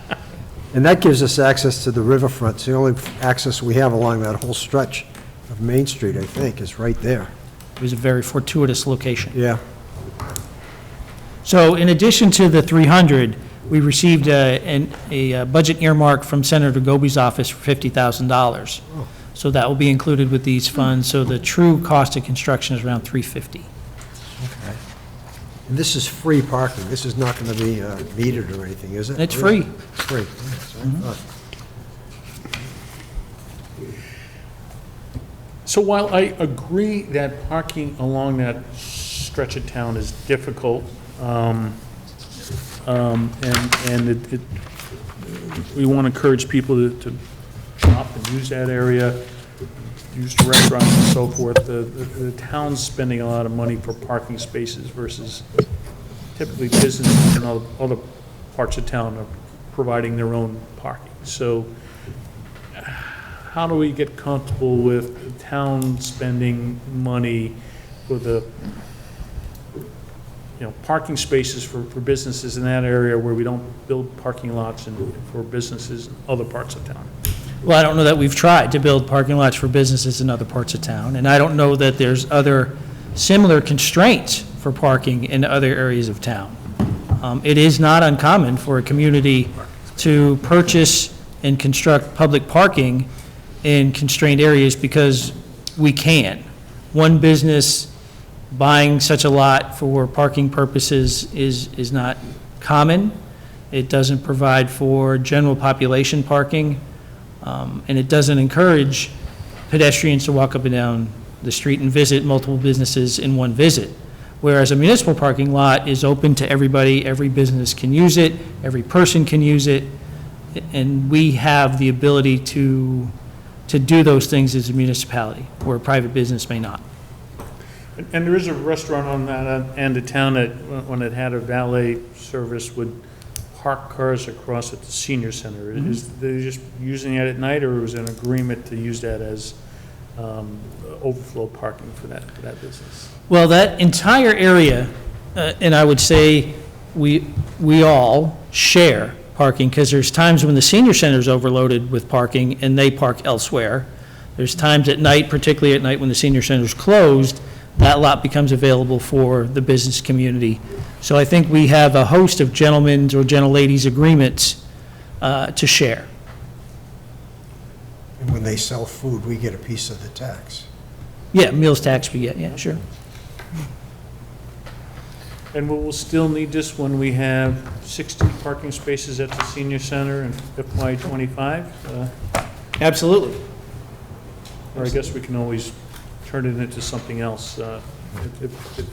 And that gives us access to the riverfront. It's the only access we have along that whole stretch of Main Street, I think, is right there. It was a very fortuitous location. Yeah. So in addition to the 300, we received a budget earmark from Senator Goby's office for $50,000. So that will be included with these funds, so the true cost of construction is around $350,000. And this is free parking. This is not going to be metered or anything, is it? It's free. It's free. That's what I thought. So while I agree that parking along that stretch of town is difficult, and we want to encourage people to shop and use that area, use the restaurants and so forth, the town's spending a lot of money for parking spaces versus typically businesses in other parts of town are providing their own parking. So how do we get comfortable with the town spending money for the, parking spaces for businesses in that area where we don't build parking lots for businesses in other parts of town? Well, I don't know that we've tried to build parking lots for businesses in other parts of town, and I don't know that there's other similar constraints for parking in other areas of town. It is not uncommon for a community to purchase and construct public parking in constrained areas because we can. One business buying such a lot for parking purposes is not common. It doesn't provide for general population parking, and it doesn't encourage pedestrians to walk up and down the street and visit multiple businesses in one visit. Whereas a municipal parking lot is open to everybody, every business can use it, every person can use it, and we have the ability to do those things as a municipality, where a private business may not. And there is a restaurant on that end of town that, when it had a valet service, would park cars across at the senior center. Is they just using it at night, or was it an agreement to use that as overflow parking for that business? Well, that entire area, and I would say we all share parking, because there's times when the senior center is overloaded with parking and they park elsewhere. There's times at night, particularly at night when the senior center is closed, that lot becomes available for the business community. So I think we have a host of gentlemen's or gentleladies' agreements to share. And when they sell food, we get a piece of the tax. Yeah, meals tax we get, yeah, sure. And we will still need this when we have 60 parking spaces at the senior center in FY '25? Absolutely. Or I guess we can always turn it into something else if it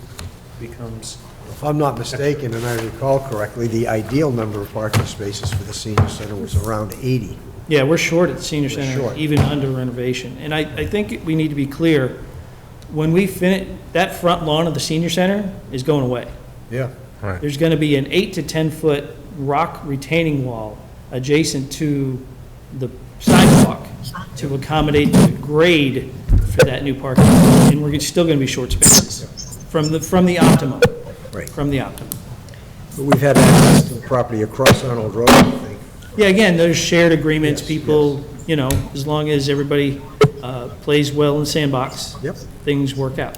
becomes... If I'm not mistaken, and I recall correctly, the ideal number of parking spaces for the senior center was around 80. Yeah, we're short at the senior We're center, short. even under renovation. And I think we need to be clear, when we finish, that front lawn of the senior center is going away. Yeah. There's going to be an 8 to 10-foot rock retaining wall adjacent to the sidewalk to accommodate the grade for that new parking. And we're still going to be short spaces from the optimum. Right. From the optimum. But we've had access to the property across Arnold Road, I think. Yeah, again, those shared agreements, Yes, people, as long as everybody plays well in the sandbox, Yep. things work out.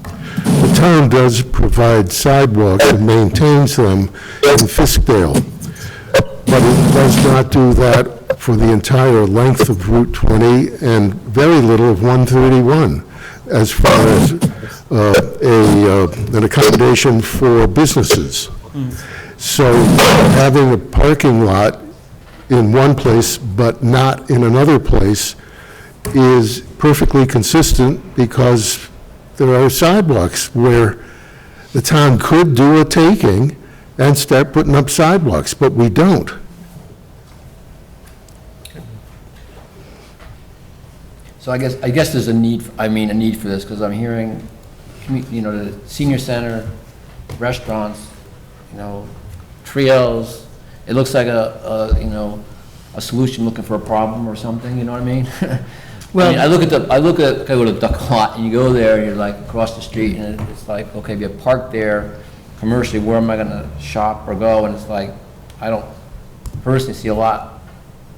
The town does provide sidewalks and maintains them in Fiskdale, but it does not do that for the entire length of Route 20 and very little of 131 as far as an accommodation for businesses. So having a parking lot in one place but not in another place is perfectly consistent because there are sidewalks where the town could do a taking and start putting up sidewalks, but we don't. So I guess there's a need, a need for this, because I'm hearing, the senior center, restaurants, trios, it looks like a solution looking for a problem or something, you know what I mean? Well- I go to the Duck Lot, and you go there, and you're like across the street, and it's like, okay, if you park there commercially, where am I gonna shop or go? And it's like, I don't personally see a lot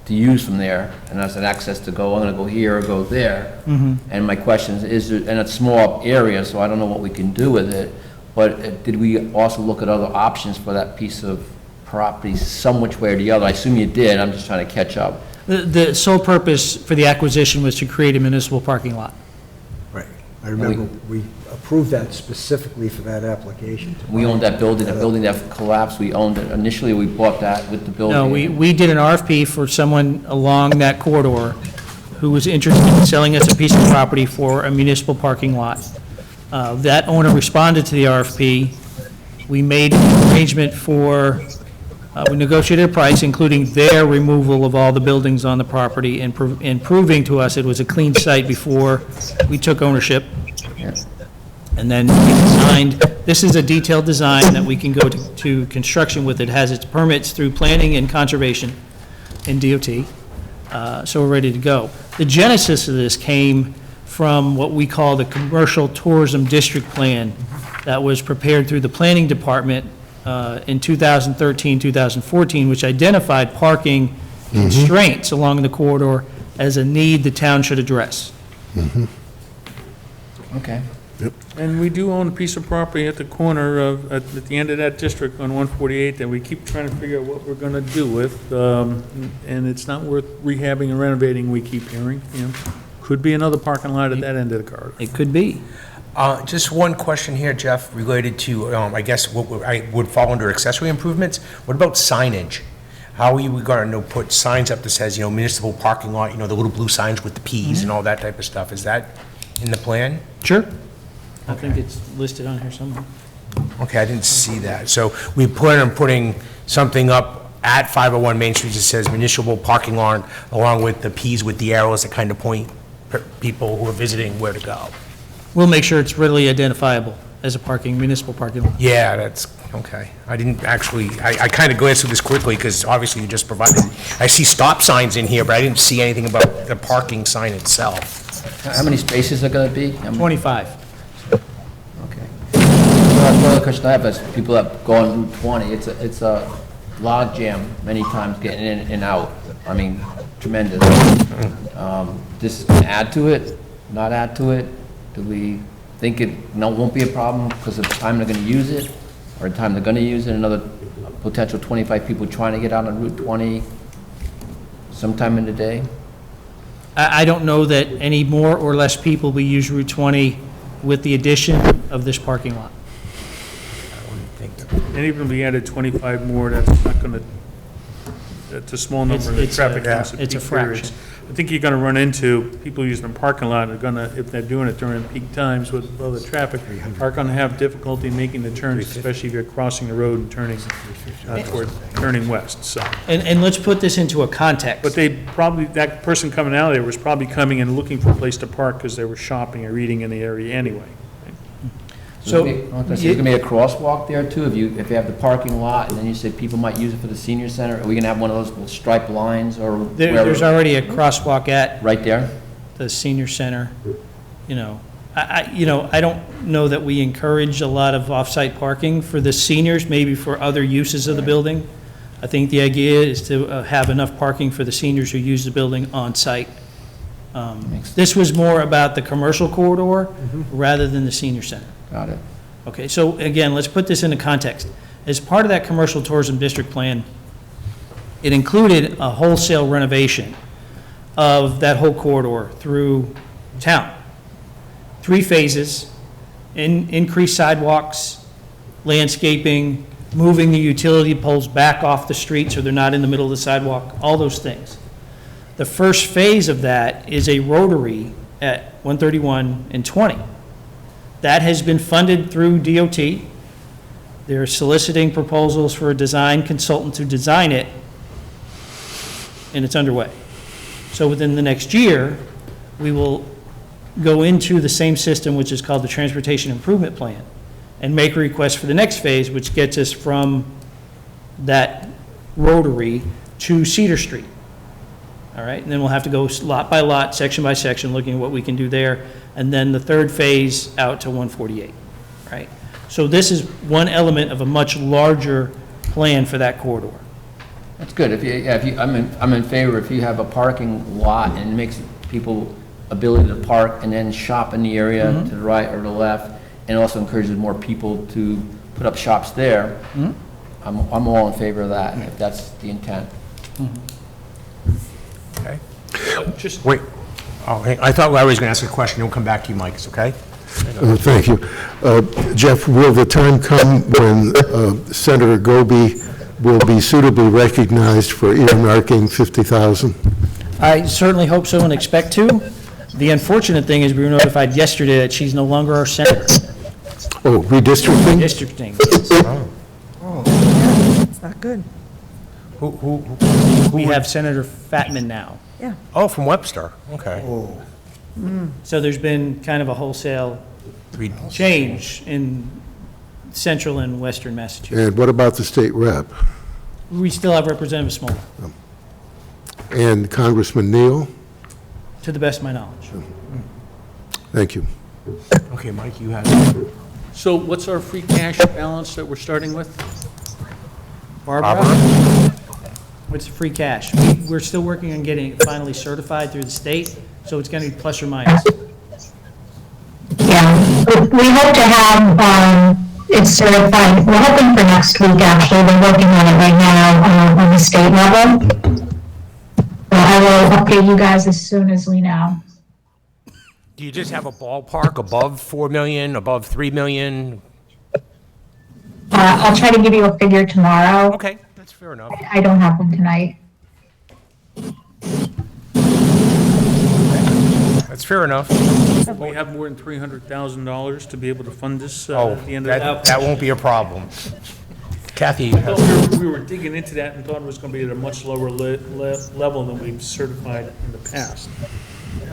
to use from there, and that's an access to go, I'm gonna go here or go there. And my question is there, and it's a small area, so I don't know what we can do with it, but did we also look at other options for that piece of property, some which way or the other? I assume you did, I'm just trying to catch up. The sole purpose for the acquisition was to create a municipal parking lot. Right. I remember we approved that specifically for that application. We owned that building that collapsed, we owned it, initially we bought that with the building. No, we did an RFP for someone along that corridor who was interested in selling us a piece of property for a municipal parking lot. That owner responded to the RFP. We made an arrangement for, we negotiated a price, including their removal of all the buildings on the property and proving to us it was a clean site before we took ownership. And then we designed, this is a detailed design that we can go to construction with. It has its permits through planning and conservation in DOT, so we're ready to go. The genesis of this came from what we call the Commercial Tourism District Plan that was prepared through the Planning Department in 2013, 2014, which identified parking constraints along the corridor as a need the town should address. Okay. And we do own a piece of property at the corner of, at the end of that district on 148 that we keep trying to figure out what we're gonna do with, and it's not worth rehabbing and renovating, we keep hearing, Could be another parking lot at that end of the corridor. It could be. Just one question here, Jeff, related to, I guess, what would fall under accessory improvements. What about signage? How are you going to put signs up that says, municipal parking lot, the little blue signs with the Ps and all that type of stuff? Is that in the plan? Sure. I think it's listed on here somewhere. Okay, I didn't see that. So we plan on putting something up at 501 Main Street that says municipal parking lot, along with the Ps with the arrows that kind of point people who are visiting where to go. We'll make sure it's readily identifiable as a municipal parking lot. Yeah, that's, okay. I didn't actually, I kind of glanced through this quickly because obviously you just provided, I see stop signs in here, but I didn't see anything about the parking sign itself. How many spaces are gonna be? 25. Okay. The other question I have is people that go on Route 20, it's a log jam many times getting in and out. I mean, tremendous. This can add to it, not add to it? Do we think it won't be a problem because of the time they're gonna use it? Or the time they're gonna use it, another potential 25 people trying to get out on Route 20 sometime in the day? I don't know that any more or less people will use Route 20 with the addition of this parking lot. And even if we added 25 more, that's not gonna, that's a small number of It's a- traffic counts. at it's a peak periods. fraction. I think you're gonna run into, people using the parking lot are gonna, if they're doing it during peak times with all the traffic, are gonna have difficulty making the turns, especially if you're crossing the road and turning west, so. And let's put this into a context. But that person coming out of there was probably coming and looking for a place to park because they were shopping or eating in the area anyway. So, There's gonna be a crosswalk there too, if you have the parking lot, and then you said people might use it for the senior center, are we gonna have one of those little striped lines or there's wherever? already a crosswalk at Right there? the senior center, I don't know that we encourage a lot of off-site parking for the seniors, maybe for other uses of the building. I think the idea is to have enough parking for the seniors who use the building on-site. This was more about the commercial corridor rather than the senior center. Got it. Okay, so again, let's put this into context. As part of that commercial tourism district plan, it included a wholesale renovation of that whole corridor through town. 3 phases, increase sidewalks, landscaping, moving the utility poles back off the street so they're not in the middle of the sidewalk, all those things. The first phase of that is a rotary at 131 and 20. That has been funded through DOT. They're soliciting proposals for a design consultant to design it, and it's underway. So within the next year, we will go into the same system, which is called the Transportation Improvement Plan, and make a request for the next phase, which gets us from that rotary to Cedar Street. All right, and then we'll have to go lot by lot, section by section, looking at what we can do there, and then the third phase out to 148, right? So this is one element of a much larger plan for that corridor. That's good. I'm in favor if you have a parking lot and it makes people ability to park and then shop in the area to the right or the left, and also encourages more people to put up shops there. I'm all in favor of that, if that's the intent. Okay. Wait. Oh, hey, I thought Larry was going to ask a question. He'll come back to you, Mike. It's okay? Thank you. Jeff, will the time come when Senator Goby will be suitably recognized for earmarking 50,000? I certainly hope so and expect to. The unfortunate thing is we were notified yesterday that she's no longer our senator. Oh, redistricting? Districting. It's not good. We have Senator Fatman now. Oh, from Webster. Okay. So there's been kind of a wholesale change in central and western Massachusetts. And what about the state rep? We still have Representative Smoller, And Congressman Neal? to the best of my knowledge. Thank you. Okay, Mike, you have. So what's our free cash balance that we're starting with? Barbara? What's the free cash? We're still working on getting it finally certified through the state, so it's going to be plus or minus. Yeah, we hope to have it certified. We're hoping for next week, actually. We're working on it right now on the state level. I will update you guys as soon as we know. Do you just have a ballpark above 4 million, above 3 million? I'll try to give you a figure tomorrow. Okay, that's fair enough. I don't have one tonight. That's fair enough. We have more than $300,000 to be able to fund this Oh, at the end of that won't be a problem. Kathy, We were digging into that and thought it was going to be at a much lower level than we've certified in the past.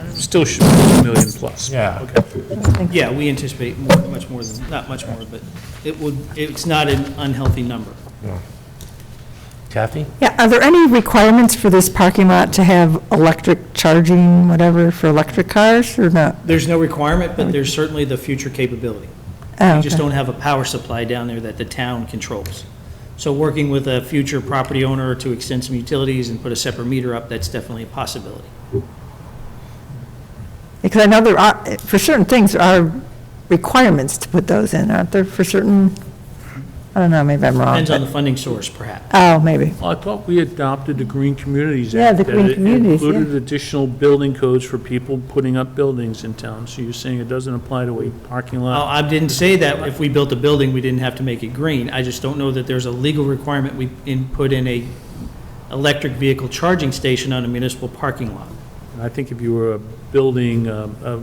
Still should be $1 million plus. Yeah. Okay. Yeah, we anticipate much more than, not much more, but it's not an unhealthy number. Kathy? Yeah, are there any requirements for this parking lot to have electric charging, whatever, for electric cars, or not? There's no requirement, but there's certainly the future capability. Oh, We just okay. don't have a power supply down there that the town controls. So working with a future property owner to extend some utilities and put a separate meter up, that's definitely a possibility. Because I know there are, for certain things, there are requirements to put those in, aren't there, for certain, I don't know, maybe I'm wrong. Depends on but- the funding source, perhaps. Oh, maybe. Well, I thought we adopted the Green Communities Yeah, Act. the Green Communities, That yeah. included additional building codes for people putting up buildings in town. So you're saying it doesn't apply to a parking Oh, lot? I didn't say that if we built a building, we didn't have to make it green. I just don't know that there's a legal requirement put in a electric vehicle charging station on a municipal parking lot. I think if you were building a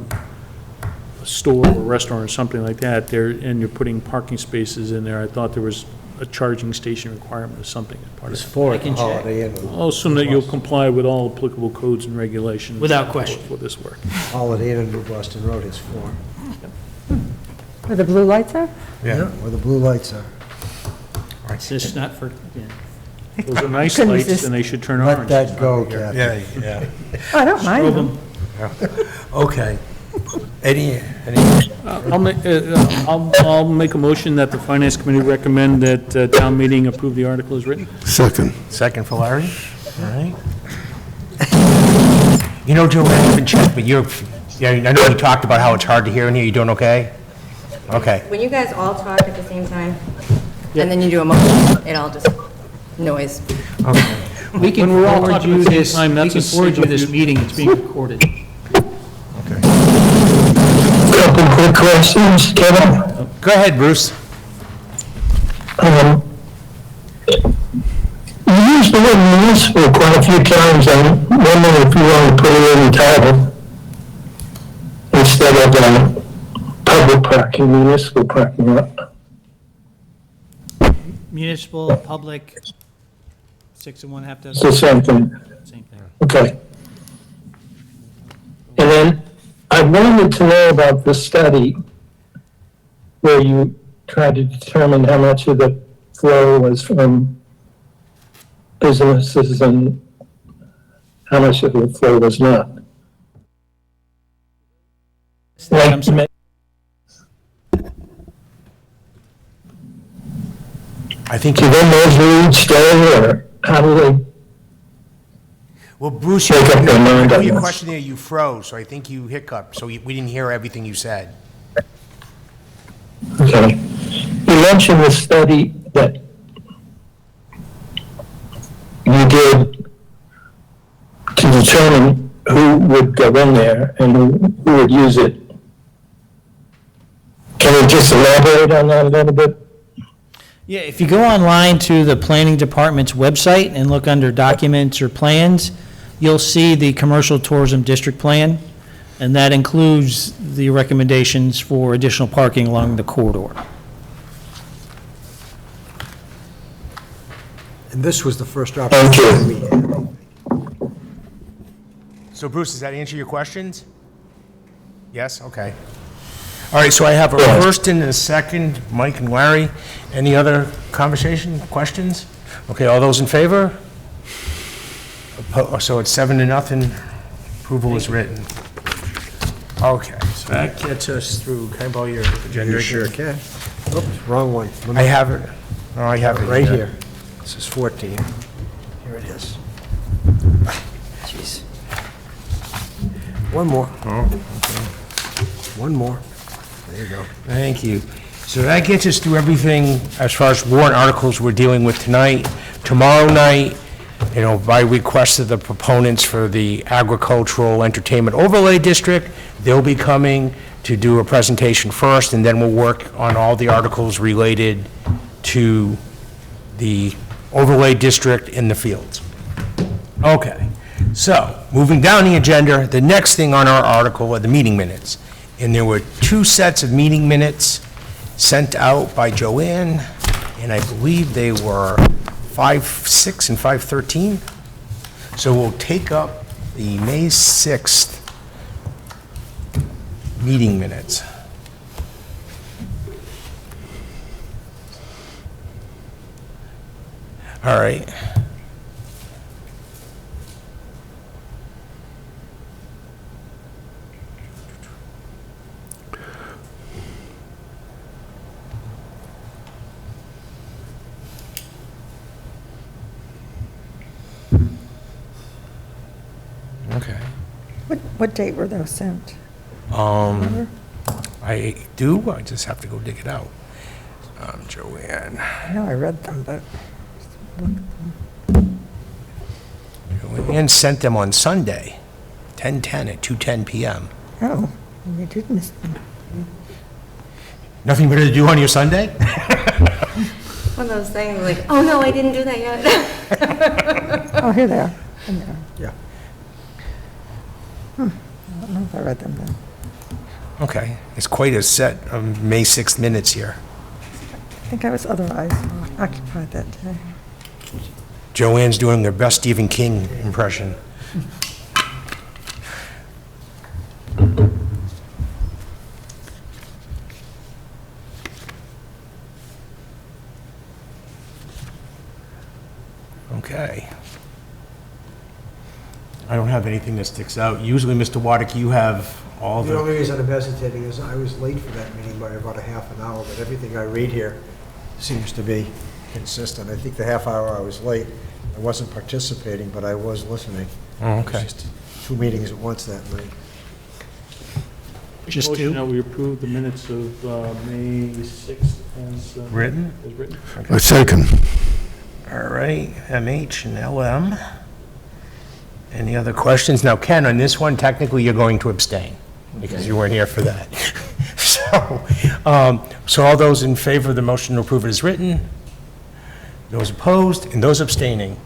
store or restaurant or something like that there, and you're putting parking spaces in there, I thought there was a charging station requirement or something as part of It's it. for I can check. Holiday Inn. I'll assume that you'll comply with all applicable codes and regulations. Without question. For this work. Holiday Inn on New Boston Road is for. Where the blue lights are? Yeah, where the blue lights are. It's just not for, yeah. Those are nice Couldn't lights, resist. and they should turn Let orange. that go, Kathy. Yeah. Oh, I don't mind them. Okay. Any, I'll make a motion that the Finance Committee recommend that town meeting approve the article as written. Second. second for Larry? All right. You know, Joe, I haven't checked, but I know you talked about how it's hard to hear in here. You doing okay? Okay. When you guys all talk at the same time, and then you do a motion, it all just noise. Okay. We can When we're all forward talking you at the same this, time, we that's can a forward you signal this you- meeting, it's being recorded. Couple quick questions, Kevin. Go ahead, Bruce. You used the word municipal quite a few times. I'm wondering if you want to put it in the title instead of public parking, municipal parking lot. Municipal, public, 6 and 1/2 It's the dozen, same thing. same thing. Okay. And then I wanted to know about the study where you tried to determine how much of the flow was from businesses and how much of the flow was not. I'm submitting. I think, Do they measure each day, or how do they? well, Bruce, Make up their mind on your this. question there, you froze, so I think you hiccuped, so we didn't hear everything you said. Okay. You mentioned the study that you did to determine who would go in there and who would use it. Can you just elaborate on that a little bit? Yeah, if you go online to the planning department's website and look under documents or plans, you'll see the commercial tourism district plan, and that includes the recommendations for additional parking along the corridor. And this was the first opportunity we had. So Bruce, does that answer your questions? Yes, okay. All right, so I have a first and a second, Mike and Larry. Any other conversation, questions? Okay, all those in favor? So it's 7-0, approval is written. Okay, so that gets us through, can I borrow your agenda? You sure can. Oops, wrong one. I have it, oh, I have it. Right here. This is 14. Here it is. Jeez. One more. Oh, okay. One more. There you go. Thank you. So that gets us through everything as far as warrant articles we're dealing with tonight. Tomorrow night, by request of the proponents for the agricultural entertainment overlay district, they'll be coming to do a presentation first, and then we'll work on all the articles related to the overlay district in the fields. Okay, so moving down the agenda, the next thing on our article are the meeting minutes. And there were 2 sets of meeting minutes sent out by Joanne, and I believe they were 5/6 and 5/13. So we'll take up the May 6th meeting minutes. All right. Okay. What date were those sent? I do, I just have to go dig it out. Joanne. I know I read them, but Joanne sent them on Sunday, 10/10 at 2:10 PM. oh, you did miss them. Nothing better to do on your Sunday? One of those things like, oh no, I didn't do that yet. Oh, here they are. In there. Yeah. I don't know if I read them then. Okay, it's quite a set of May 6th minutes here. I think I was otherwise occupied that day. Joanne's doing her best Stephen King impression. Okay. I don't have anything that sticks out. Usually, Mr. Waddick, you have all The the... only reason I'm hesitating is I was late for that meeting by about a half an hour, but everything I read here seems to be consistent. I think the half hour I was late, I wasn't participating, but I was listening. Oh, It was okay. just 2 meetings at once that night. Just Motion two? that we approve the minutes of May 6th as Written? as written. A second. All right, MH and LM. Any other questions? Now, Ken, on this one, technically, you're going to abstain, because you weren't here for that. So all those in favor of the motion to approve it as written? Those opposed, and those abstaining?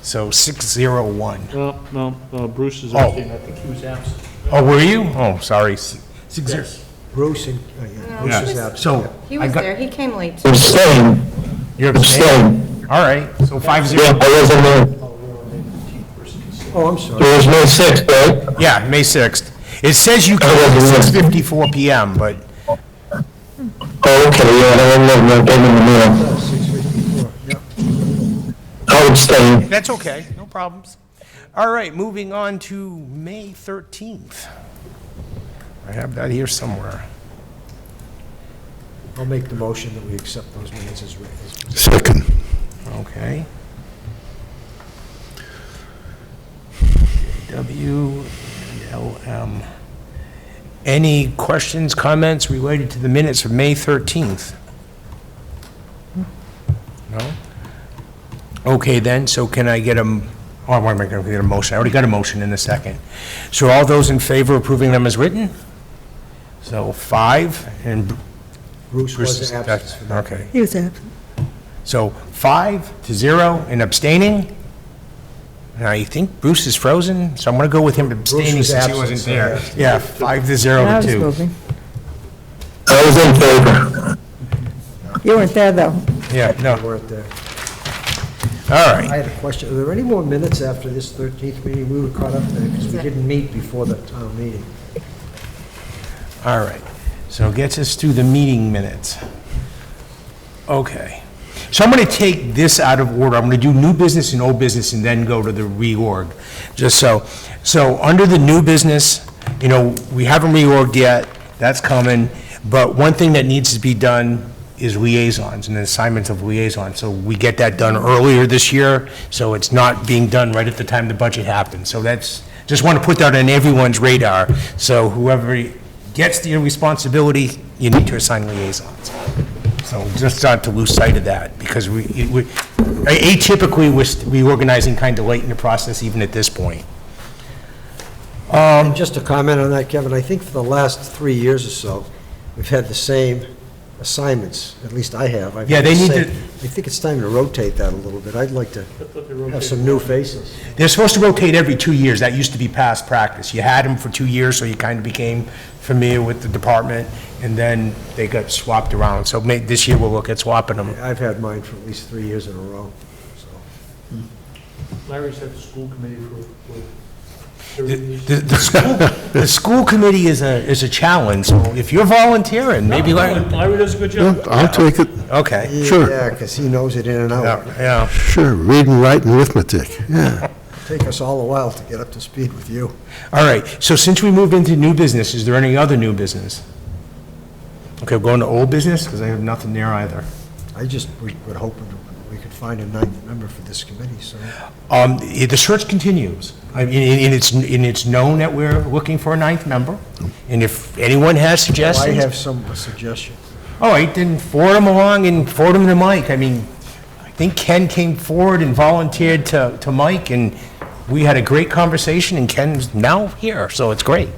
So 601. No, Bruce is Oh. abstaining, I think he was absent. Oh, were you? Oh, sorry. Bruce and, Bruce is Yeah, absent. so. He I was got- there, he came late. Abstain, You're abstaining? abstain. All right, so 5-0. Yeah, I wasn't there. Oh, I'm sorry. It was May 6th, right? Yeah, May 6th. It says you can I at wasn't there. 6:54 PM, but, Oh, okay, yeah, I wasn't there, I gave him the mail. 6:54, yeah. I'll abstain. that's okay, no problems. All right, moving on to May 13th. I have that here somewhere. I'll make the motion that we accept those minutes as written. Second. Okay. W and LM. Any questions, comments related to the minutes of May 13th? No? Okay, then, so can I get oh, I'm going to get a motion. I already got a motion in a second. So all those in favor of approving them as written? So 5, and Bruce Bruce was is absent for that. okay. He was absent. So 5-0 and abstaining? And I think Bruce is frozen, so I'm going to go with him abstaining was since he absent, wasn't so there. that's- Yeah, 5-0 I was to 2. moving. I was in favor. You weren't there, though. Yeah, We no, weren't there. all right. I had a question. Are there any more minutes after this 13th meeting? We were caught up there because we didn't meet before the town meeting. All right, so it gets us through the meeting minutes. Okay. So I'm going to take this out of order. I'm going to do new business and old business and then go to the reorg. Just so, under the new business, we haven't reorged yet, that's coming, but one thing that needs to be done is liaisons and the assignments of liaisons. So we get that done earlier this year, so it's not being done right at the time the budget happens. So just want to put that on everyone's radar. So whoever gets the responsibility, you need to assign liaisons. So just not to lose sight of that, because atypically, we're reorganizing kind of late in the process, even at this point. And just to comment on that, Kevin, I think for the last 3 years or so, we've had the same assignments, at least I have. I've Yeah, had they the need same- to- I think it's time to rotate that a little bit. I'd like to have some new faces. They're supposed to rotate every 2 years. That used to be past practice. You had them for 2 years, so you kind of became familiar with the department, and then they got swapped around. So this year, we'll look at swapping them. I've had mine for at least 3 years in a row, so. Larry's at the school committee for The school committee is a challenge, so if you're volunteering, maybe Larry does a good job. I'll take it. Okay. Sure. Yeah, because he knows it in and out. Yeah. Sure, reading, writing, arithmetic, yeah. Take us all a while to get up to speed with you. All right, so since we moved into new business, is there any other new business? Okay, we're going to old business, because I have nothing there either. I just would hope we could find a ninth member for this committee, so. The search continues. I mean, and it's known that we're looking for a ninth member, and if anyone has I suggestions. have some suggestions. All right, then forward them along and forward them to Mike. I mean, I think Ken came forward and volunteered to Mike, and we had a great conversation, and Ken's now here, so it's great.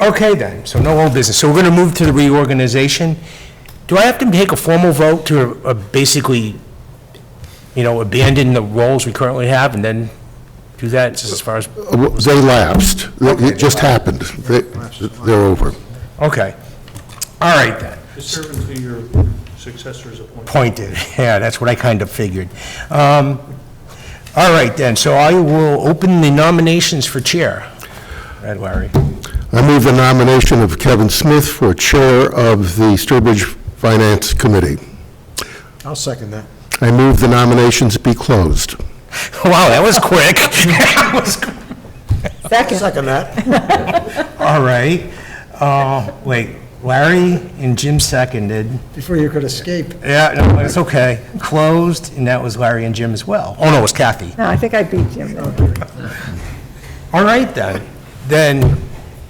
Okay, then, so no old business. So we're going to move to the reorganization. Do I have to take a formal vote to basically, abandon the roles we currently have and then do that just as far as? They lapsed. It just happened. They're over. Okay. All right, then. To serve until your successor's appointed. Pointed. Yeah, that's what I kind of figured. All right, then, so I will open the nominations for chair. Ed, Larry. I move the nomination of Kevin Smith for Chair of the Sturbridge Finance Committee. I'll second that. I move the nominations be closed. Wow, that was quick. Second that. All right. Wait, Larry and Jim seconded. Before you could escape. Yeah, no, it's okay. Closed, and that was Larry and Jim as well. Oh, no, it was Kathy. No, I think I beat Jim. All right, then. Then,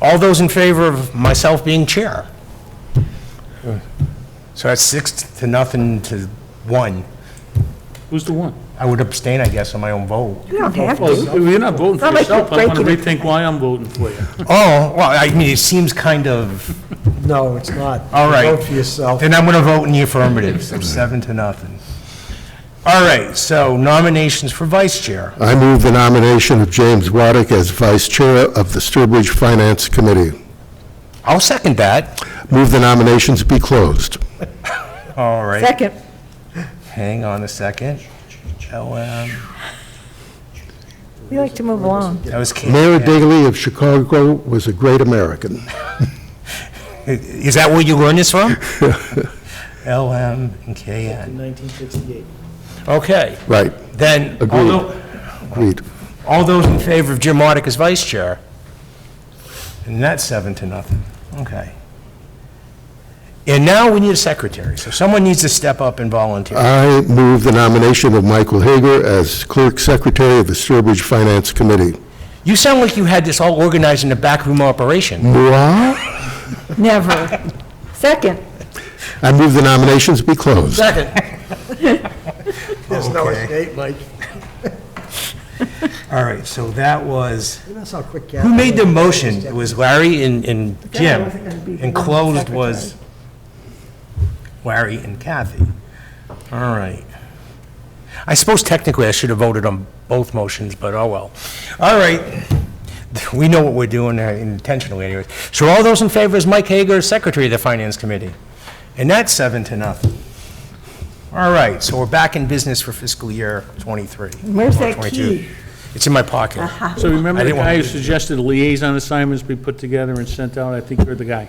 all those in favor of myself being chair? So that's 6-0 to 1. Who's the one? I would abstain, I guess, on my own vote. You don't have Well, to. you're not voting for Not like you're yourself. I want to breaking rethink why I'm voting for you. Oh, well, I mean, it seems kind of, No, it's not. all right. Vote for yourself. Then I'm going to vote in the affirmative, so 7-0. All right, so nominations for vice chair. I move the nomination of James Waddick as Vice Chair of the Sturbridge Finance Committee. I'll second that. Move the nominations be closed. All right. Second. Hang on a second. LM, We like to move along. that was K. Mayor Daley of Chicago was a great American. Is that where you learned this from? LM and KN. 1968. Okay, Right, then, agreed. all those in favor of Jim Waddick as vice chair? And that's 7-0. Okay. And now we need a secretary, so someone needs to step up and volunteer. I move the nomination of Michael Hager as Clerk Secretary of the Sturbridge Finance Committee. You sound like you had this all organized in a backroom operation. Moi? Never. Second. I move the nominations be closed. Second. There's no escape, Mike. All right, so that was, That's how quick who made the motion? It was Larry and Jim, and closed was Larry and Kathy. All right. I suppose technically I should have voted on both motions, but oh well. All right. We know what we're doing intentionally anyways. So all those in favor is Mike Hager, Secretary of the Finance Committee. And that's 7-0. All right, so we're back in business for fiscal year '23. Where's or that 22. key? It's in my pocket. So remember I the didn't guy want who to- suggested liaison assignments be put together and sent out? I think you're the guy.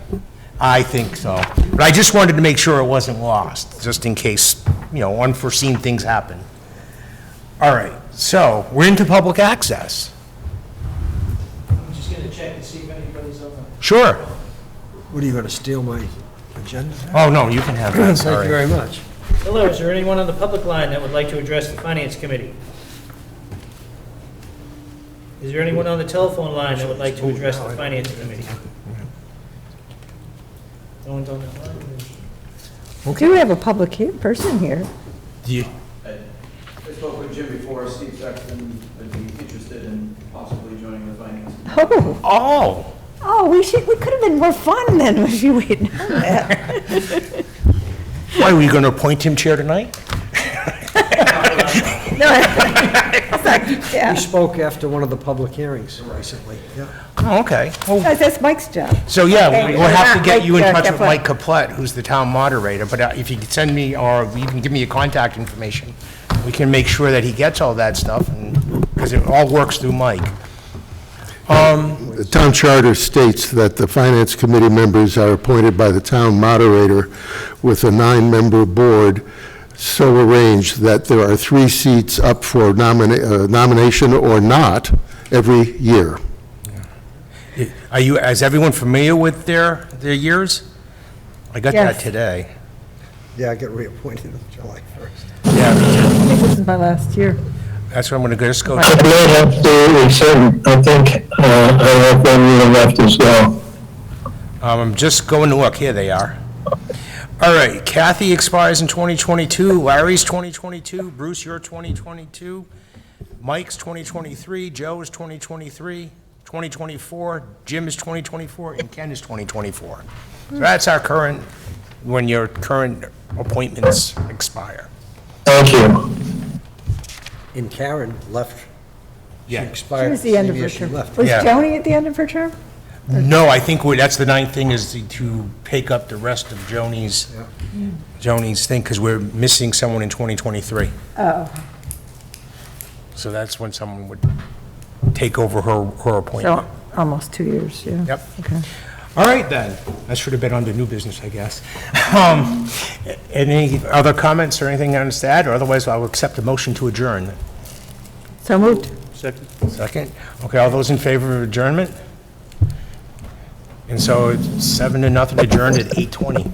I think so. But I just wanted to make sure it wasn't lost, just in case, unforeseen things happen. All right, so we're into public access. I'm just going to check to see if anybody's on the... Sure. What, are you going to steal my agenda? Oh, no, you can have that, Thank sorry. you very much. Hello, is there anyone on the public line that would like to address the Finance Committee? Is there anyone on the telephone line that would like to address the Finance Committee? No one's on that line? We do have a public person here. Do you- I spoke with Jim before, Steve Sexton would be interested in possibly joining the finance committee. Oh, Oh, we could have been more fun then if you had known that. why, were you going to appoint him chair tonight? No, it's like, yeah. We spoke after one of the public hearings recently, yeah. Oh, okay. Well, That's Mike's job. so, yeah, Okay, we'll have to get you in Mike, touch with Kaplan. Mike Caplet, who's the town moderator, but if you could send me, or you can give me your contact information, we can make sure that he gets all that stuff, because it all works through Mike. The town charter states that the Finance Committee members are appointed by the town moderator with a 9-member board, so arranged that there are 3 seats up for nomination or not every year. Is everyone familiar with their years? I got that Yes. today. Yeah, I get reappointed on July 1st. Yeah, me too. I think this is my last year. That's what I'm going to just go. I may have to rescind. I think I have 1 year left as well. I'm just going to look. Here they are. All right, Kathy expires in 2022, Larry's 2022, Bruce, you're 2022, Mike's 2023, Joe is 2023, 2024, Jim is 2024, and Ken is 2024. So that's our current, when your current appointments expire. Thank you. And Karen left. She Yeah. She expired was the the end same of year her she term. left. Was Yeah. Joni at the end of her term? No, I think that's the ninth thing is to take up the rest of Joni's thing, because we're missing someone in 2023. Oh, So that's when someone would take over her appointment. so almost 2 years, yeah. Yep. Okay. All right, then. That should have been under new business, I guess. Any other comments or anything else to add? Or otherwise, I'll accept a motion to adjourn. So moved. Second. Second? Okay, all those in favor of adjournment? And so it's 7-0 adjourned at 8:20.